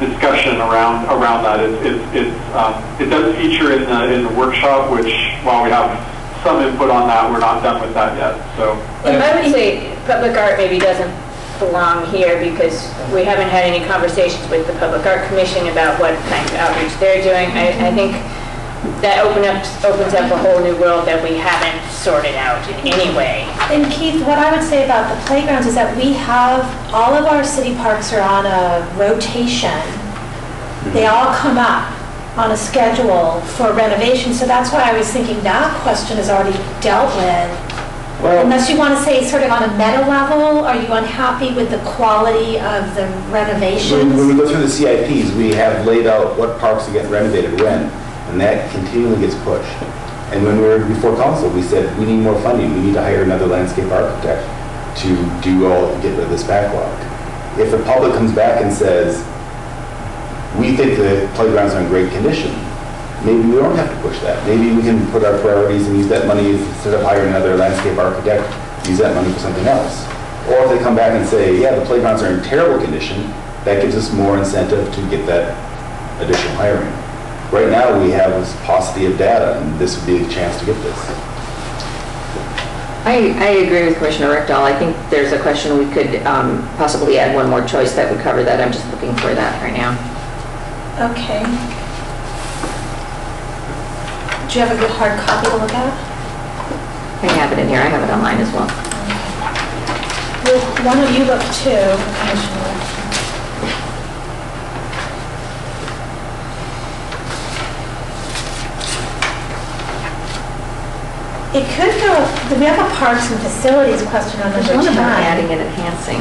discussion around that. It does feature in the workshop, which while we have some input on that, we're not done with that yet. So I would say public art maybe doesn't belong here because we haven't had any conversations with the Public Art Commission about what kind of outreach they're doing. I think that opens up a whole new world that we haven't sorted out in any way. And Keith, what I would say about the playgrounds is that we have, all of our city parks are on a rotation. They all come up on a schedule for renovation, so that's why I was thinking that question is already dealt with. Well, unless you want to say sort of on a meta level, are you unhappy with the quality of the renovations? When we go through the CIPs, we have laid out what parks to get renovated when, and that continually gets pushed. And when we were before council, we said we need more funding. We need to hire another landscape architect to get rid of this backlog. If the public comes back and says, we think the playgrounds are in great condition, maybe we don't have to push that. Maybe we can put our priorities and use that money instead of hiring another landscape architect, use that money for something else. Or if they come back and say, yeah, the playgrounds are in terrible condition, that gives us more incentive to get that additional hiring. Right now we have this paucity of data, and this would be a chance to get this. I agree with Commissioner Rickdahl. I think there's a question we could possibly add one more choice that would cover that. I'm just looking for that right now. Okay. Do you have a good hard copy to look at? I have it in here. I have it online as well. Well, why don't you look too, Commissioner? It could go, we have a parks and facilities question on number 10. There's one about adding and enhancing.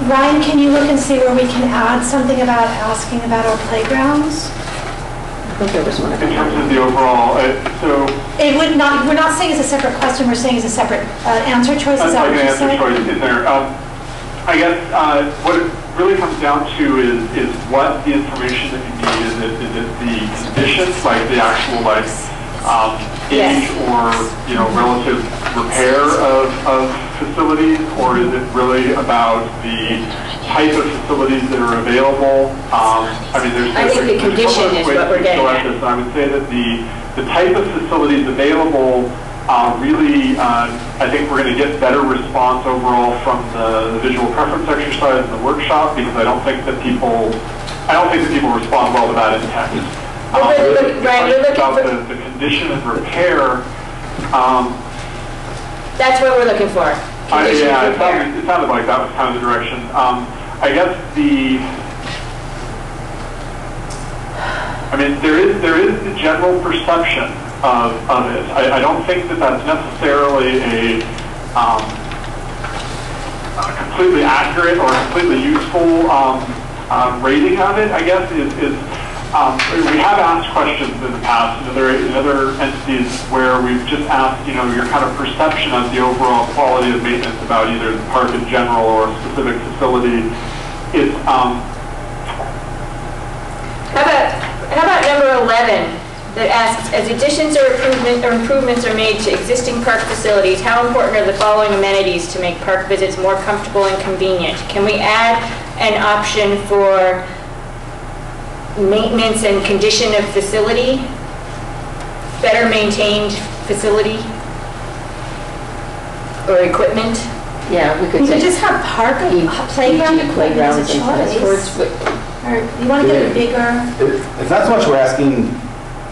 Ryan, can you look and see where we can add something about asking about our playgrounds? I think there was one. In terms of the overall, so it would not. We're not saying it's a separate question. We're saying it's a separate answer choice. Is that what you're saying? Answer choice in there. I guess what it really comes down to is what the information that you need. Is it the conditions, like the actual age or relative repair of facilities, or is it really about the type of facilities that are available? I think the condition is what we're getting at. I would say that the type of facilities available really, I think we're going to get better response overall from the visual preference exercise in the workshop, because I don't think that people respond well to that in text. We're looking about for the condition and repair. That's what we're looking for. It sounded like that was kind of the direction. I guess there is the general perception of it. I don't think that that's necessarily a completely accurate or completely useful rating of it. I guess we have asked questions in the past in other entities where we've just asked, your kind of perception of the overall quality of maintenance about either the park in general or a specific facility. How about number 11 that asks, as additions or improvements are made to existing park facilities, how important are the following amenities to make park visits more comfortable and convenient? Can we add an option for maintenance and condition of facility, better maintained facility or equipment? Yeah, we could just have playground playgrounds and tennis courts. Or you want to get a bigger? It's not so much we're asking,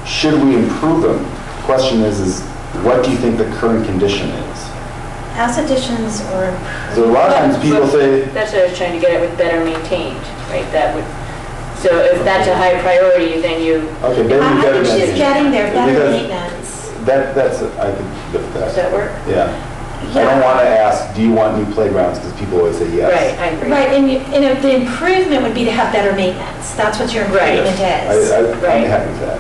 should we improve them? The question is what do you think the current condition is? As additions or So a lot of times people say, That's what I was trying to get at with better maintained, right? That would, so if that's a high priority, then you, okay, maybe I better think she's than. getting there, better Because maintenance. That's, I can live with does that. that work? Yeah. I don't want to ask, do you want new playgrounds? Because people always say yes. Right, I agree. Right, and the improvement would be to have better maintenance. That's what your Right. improvement is. I'm Right. happy with that.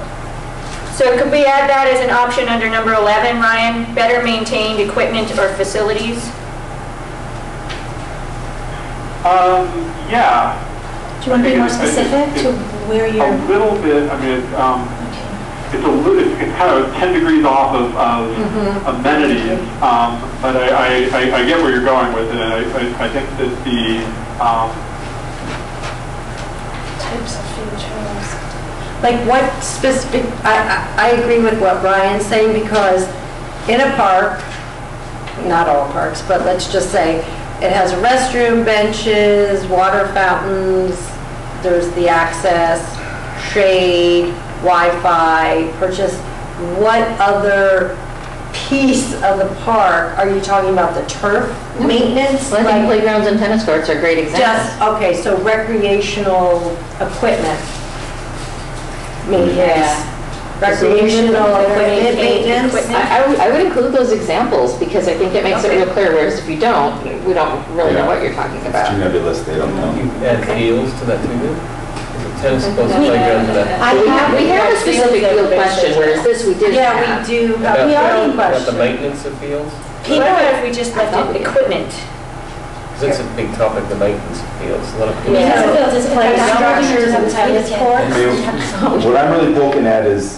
So could we add that as an option under number 11, Ryan? Better maintained equipment or facilities? Yeah. Do you want to be more I think specific to where A you're? little bit, I mean, it's kind of 10 degrees off of amenities, but I get where you're going with it, and I think that the, Types of features. Like what specific, I agree with what Brian's saying, because in a park, not all parks, but let's just say, it has a restroom, benches, water fountains, there's the access, shade, Wi-Fi, purchase. What other piece of the park are you talking about? The turf maintenance? Well, I think playgrounds and tennis courts are great examples. Just, okay, so recreational equipment maintenance. Yeah. Recreational equipment maintenance. I would include those examples because I think it makes it real clear, whereas if you don't, we don't really know what you're talking It's about. too nebulous, they don't know. You add fields to that too, then? Is it tennis courts, playground to that? We have a specific field question, whereas this we didn't Yeah, have. we do. About We the- already about the questioned. maintenance of fields? What about if we just left it equipment? Because that's a big topic, the maintenance of fields. A lot of people. Because of those, it's like Structures and tennis courts. What I'm really poking at is,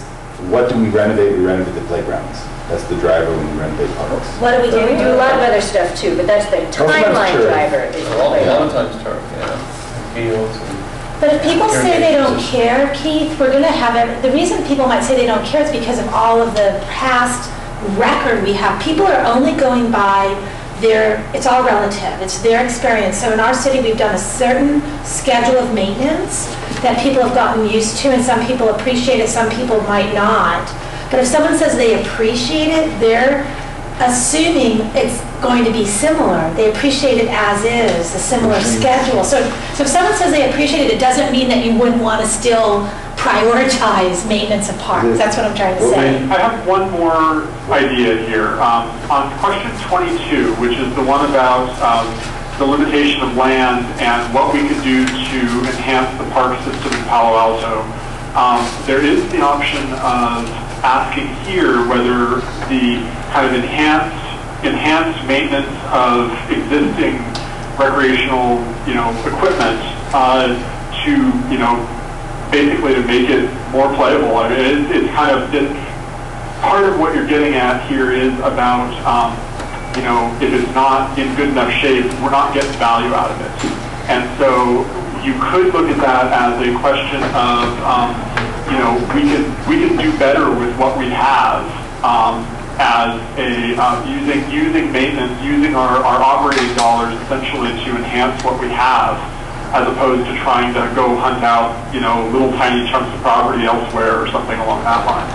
what do we renovate? We renovate the playgrounds. That's the driver when we renovate parks. What do we So we do a do? lot of other stuff too, but that's the timeline true. driver. Is the A lot playground. of times turf, yeah, and fields and. But if people say they don't care, Keith, we're going to have, the reason people might say they don't care is because of all of the past record we have. People are only going by their, it's all relative, it's their experience. So in our city, we've done a certain schedule of maintenance that people have gotten used to, and some people appreciate it, some people might not. But if someone says they appreciate it, they're assuming it's going to be similar. They appreciate it as is, a similar schedule. So if someone says they appreciate it, it doesn't mean that you wouldn't want to still prioritize maintenance of parks. That's what I'm trying to say. I have one more idea here. On question 22, which is the one about the limitation of land and what we could do to enhance the park system in Palo Alto, there is the option of asking here whether the kind of enhanced maintenance of existing recreational, equipment to, basically to make it more playable. I mean, it's kind of, part of what you're getting at here is about, if it's not in good enough shape, we're not getting value out of it. And so you could look at that as a question of, we can do better with what we have as a, using maintenance, using our operating dollars essentially to enhance what we have, as opposed to trying to go hunt out, little tiny chunks of property elsewhere or something along that line.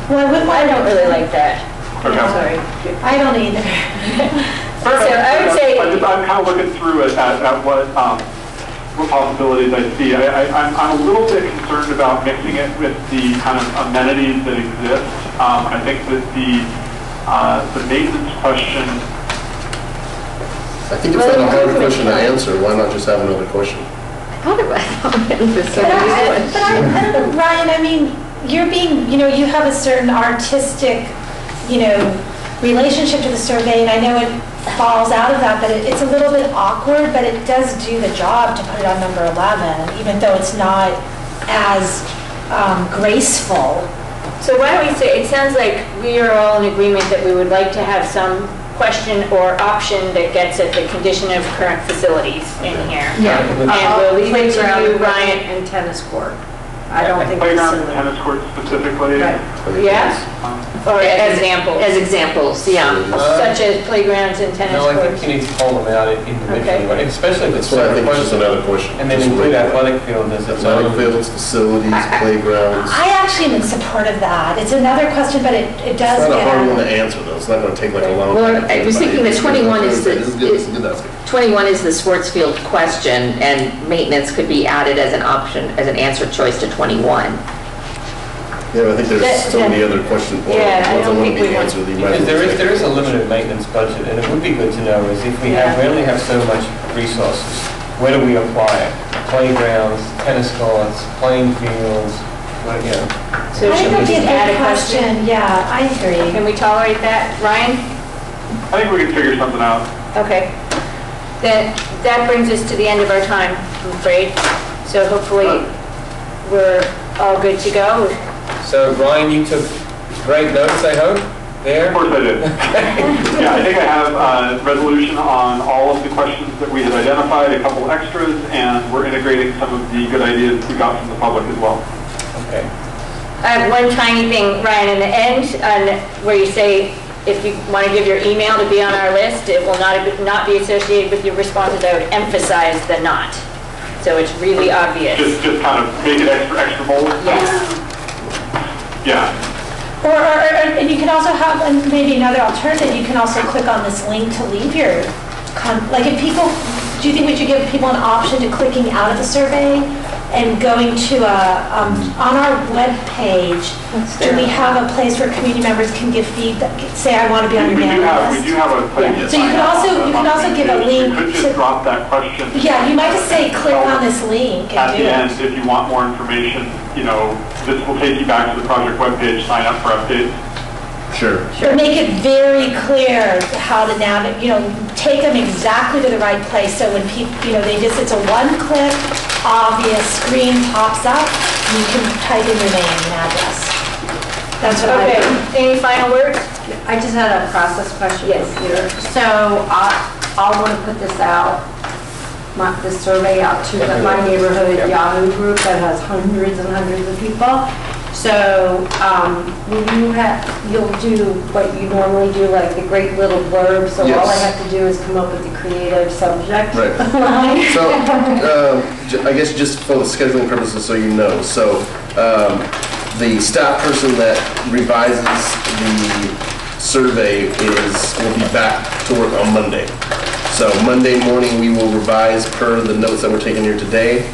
Well, I don't really like that. Okay. Sorry. I don't either. So I would say, I'm kind of looking through at what possibilities I see. I'm a little bit concerned about mixing it with the kind of amenities that exist. I think that the maintenance question. I think it's not a hard question to answer. Why not just have another question? How did I for so But many I questions? don't know, Ryan, I mean, you're being, you have a certain artistic, relationship to the survey, and I know it falls out of that, but it's a little bit awkward, but it does do the job to put it on number 11, even though it's not as graceful. so why don't we say, it sounds like we are all in agreement that we would like to have some question or option that gets at the condition of current facilities in here. Yeah. And we'll leave it to you, Ryan. And tennis court. I don't think Playground and facility. tennis courts specifically. Right. Yes? Or as examples, As examples, yeah. such as playgrounds and tennis No, I courts. think you need to call them out individually, Okay. right? Especially if it's That's why I think it's separate just question. another question. And then Just include regular. athletic field as its Athletic own. fields, facilities, playgrounds. I actually am in support of that. It's another question, but it does It's not a get hard one to at. answer though. It's not going to take like a long Well, time. I was thinking that 21 is the, This is good. This is good. That's good. 21 is the sports field question, and maintenance could be added as an option, as an answer choice to 21. Yeah, but I think there's so many other questions. Yeah, I don't think we want- Because there is a limited maintenance budget, and it would be good to know is if we only have so much resources, where do we apply it? Playgrounds, tennis courts, playing fields, what, you know. So I should think we that'd be just a add good a question? question, yeah, I agree. Can we tolerate that? Ryan? I think we can figure something out. Okay. Then that brings us to the end of our time, I'm afraid. So hopefully we're all good to go. So Ryan, you took great notes, I hope, there? Of course I did. Yeah, I think I have a resolution on all of the questions that we had identified, a couple extras, and we're integrating some of the good ideas we got from the public as well. Okay. I have one tiny thing, Ryan, in the end, where you say, if you want to give your email to be on our list, it will not be associated with your responses. I would emphasize the not. So it's really obvious. Just kind of make it extra bold? Yes. Yeah. And you can also have, and maybe another alternative, you can also click on this link to leave your, like if people, do you think we should give people an option to clicking out of the survey and going to on our web page, do we have a place where community members can give feedback, say I want to be on your mailing list? We do have a place. Yeah. So you can also give a link. You could just drop that question. Yeah, you might just say click on this link and at do the it. end, if you want more information, this will take you back to the project webpage, sign up for updates. Sure. But make it very clear how to navigate, take them exactly to the right place, so when people, it's a one-click, obvious screen pops up, you can type in your name and address. That's what I do. Any final words? I just had a process question. Yes. Peter. So I'll want to put this out, this survey out to my neighborhood Yahoo group that has hundreds and hundreds of people. So you'll do what you normally do, like the great little blurb, so all I have to do is come up with the creative subject line. So, I guess just for the scheduling purposes, so you know, so the staff person that revises the survey will be back to work on Monday. So Monday morning, we will revise per the notes that we're taking here today.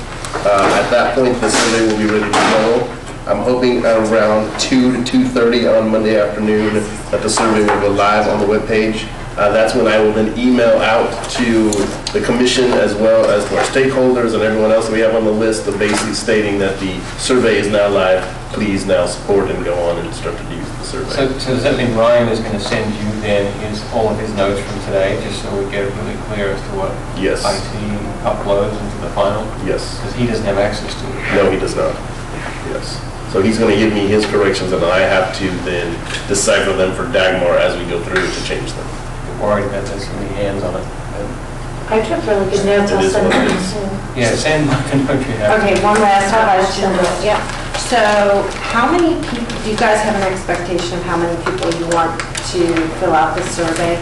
At that point, the survey will be ready to go. I'm hoping around 2 to 2:30 on Monday afternoon that the survey will go live on the webpage. That's when I will then email out to the commission as well as to our stakeholders and everyone else that we have on the list of basically stating that the survey is now live. Please now support and go on and start to use the survey. So does that mean Ryan is going to send you then all of his notes from today, just so we get it really clear as to what Yes. IT uploads into the final? Yes. Because he doesn't have access to it. No, he does not. Yes. So he's going to give me his corrections, and I have to then decipher them for Dagmar as we go through to change them. You're worried that there's going to be hands on it. I took really good notes. It I'll is send what it them is. to. Yeah, send the note you have. Okay, one last question. Yeah. So how many people, do you guys have an expectation of how many people you want to fill out this survey?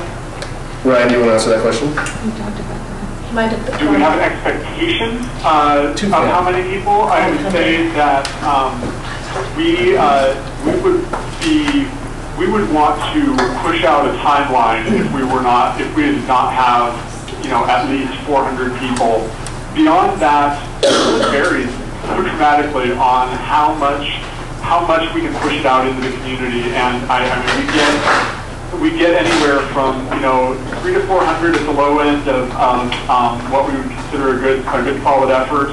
Ryan, do you want to answer that question? Do we have an expectation of how many people? I would say that we would want to push out a timeline if we did not have, at least 400 people. Beyond that, it varies so dramatically on how much we can push it out into the community. And I mean, we get anywhere from 300 to 400 at the low end of what we would consider a good solid effort.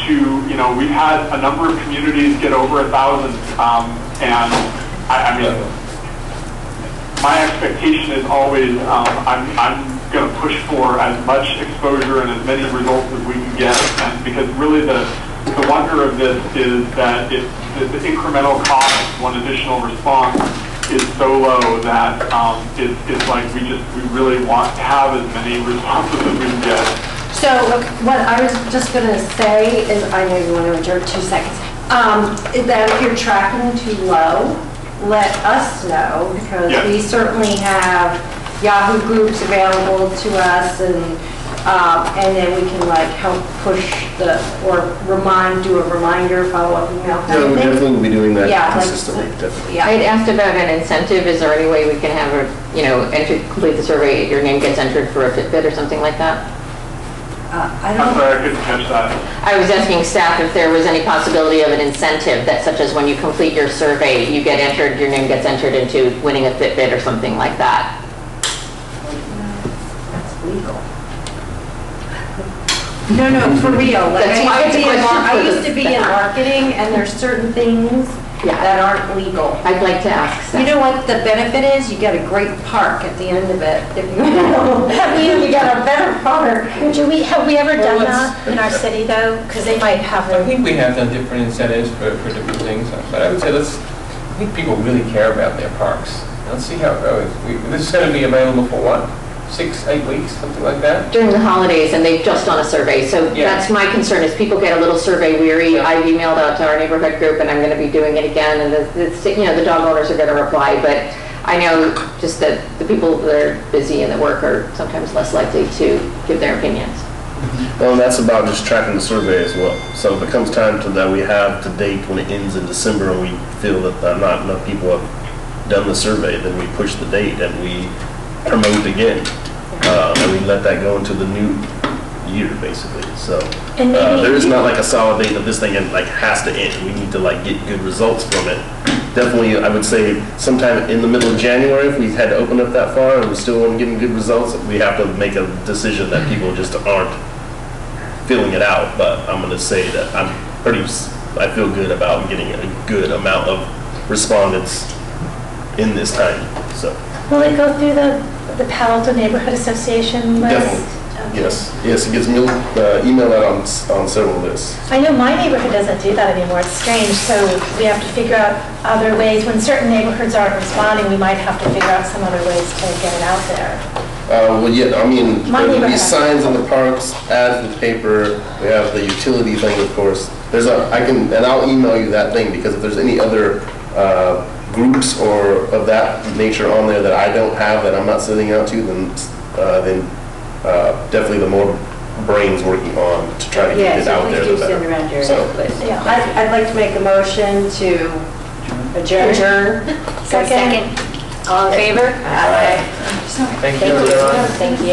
To we've had a number of communities get over 1,000, and I mean, my expectation is always I'm going to push for as much exposure and as many results as we can get, and because really the wonder of this is that the incremental cost of one additional response is so low that it's like we really want to have as many responses as we can get. So what I was just going to say is, I know you want to adjourn 2 seconds, is that if you're tracking too low, let us know, because we certainly have Yahoo groups available to us, and And then we can like help push or do a reminder, follow-up email kind Yeah, of we thing. definitely will be doing that Yeah, like- consistently, definitely. Yeah. I had asked about an incentive. Is there any way we can have a, complete the survey, your name gets entered for a Fitbit or something like that? I I'm don't, sorry, I couldn't catch that. I was asking staff if there was any possibility of an incentive that such as when you complete your survey, you get entered, your name gets entered into winning a Fitbit or something like that. that's legal. No, for real. Like, That's why it's a question I for used to be in the- marketing, and there's certain things Yeah. that aren't legal. I'd like to ask staff. You know what the benefit is? You get a great park at the end of it. If you get a better park. Have we ever done Well, that in our city though? Because they might have I a, think we have done different incentives for different things, but I would say I think people really care about their parks. Let's see how it goes. This is going to be available for what? 6, 8 weeks, something like that? During the holidays, and they've just done a survey, so Yeah. that's my concern, is people get a little survey weary. Yeah. I've emailed out to our neighborhood group, and I'm gonna be doing it again, and the dog owners are gonna reply, but I know just that the people that are busy and that work are sometimes less likely to give their opinions. Well, and that's about just tracking the survey as well. So if it comes time to that we have to date when it ends in December and we feel that not enough people have done the survey, then we push the date and we promote again. And we let that go into the new year, basically. So And maybe- there is not like a solid date that this thing has to end. We need to like get good results from it. Definitely, I would say sometime in the middle of January, if we had to open up that far and we still weren't getting good results, we have to make a decision that people just aren't filling it out. But I'm going to say that I feel good about getting a good amount of respondents in this time. So will it go through the Palo Neighborhood Association list? definitely, Okay. yes, it gets emailed out on several lists. I know my neighborhood doesn't do that anymore. It's strange, so we have to figure out other ways. When certain neighborhoods aren't responding, we might have to figure out some other ways to get it out there. Well, yeah, I mean, My there will be neighborhood. signs in the parks, ads in the paper, we have the utility thing, of course. And I'll email you that thing, because if there's any other groups or of that nature on there that I don't have, that I'm not sending out to, then definitely the more brains working on to try to get it out there, the better. around your So- list. Yeah. I'd like to make a motion to adjourn. Second. All in favor? Aye. Thank you, everyone. Thank you.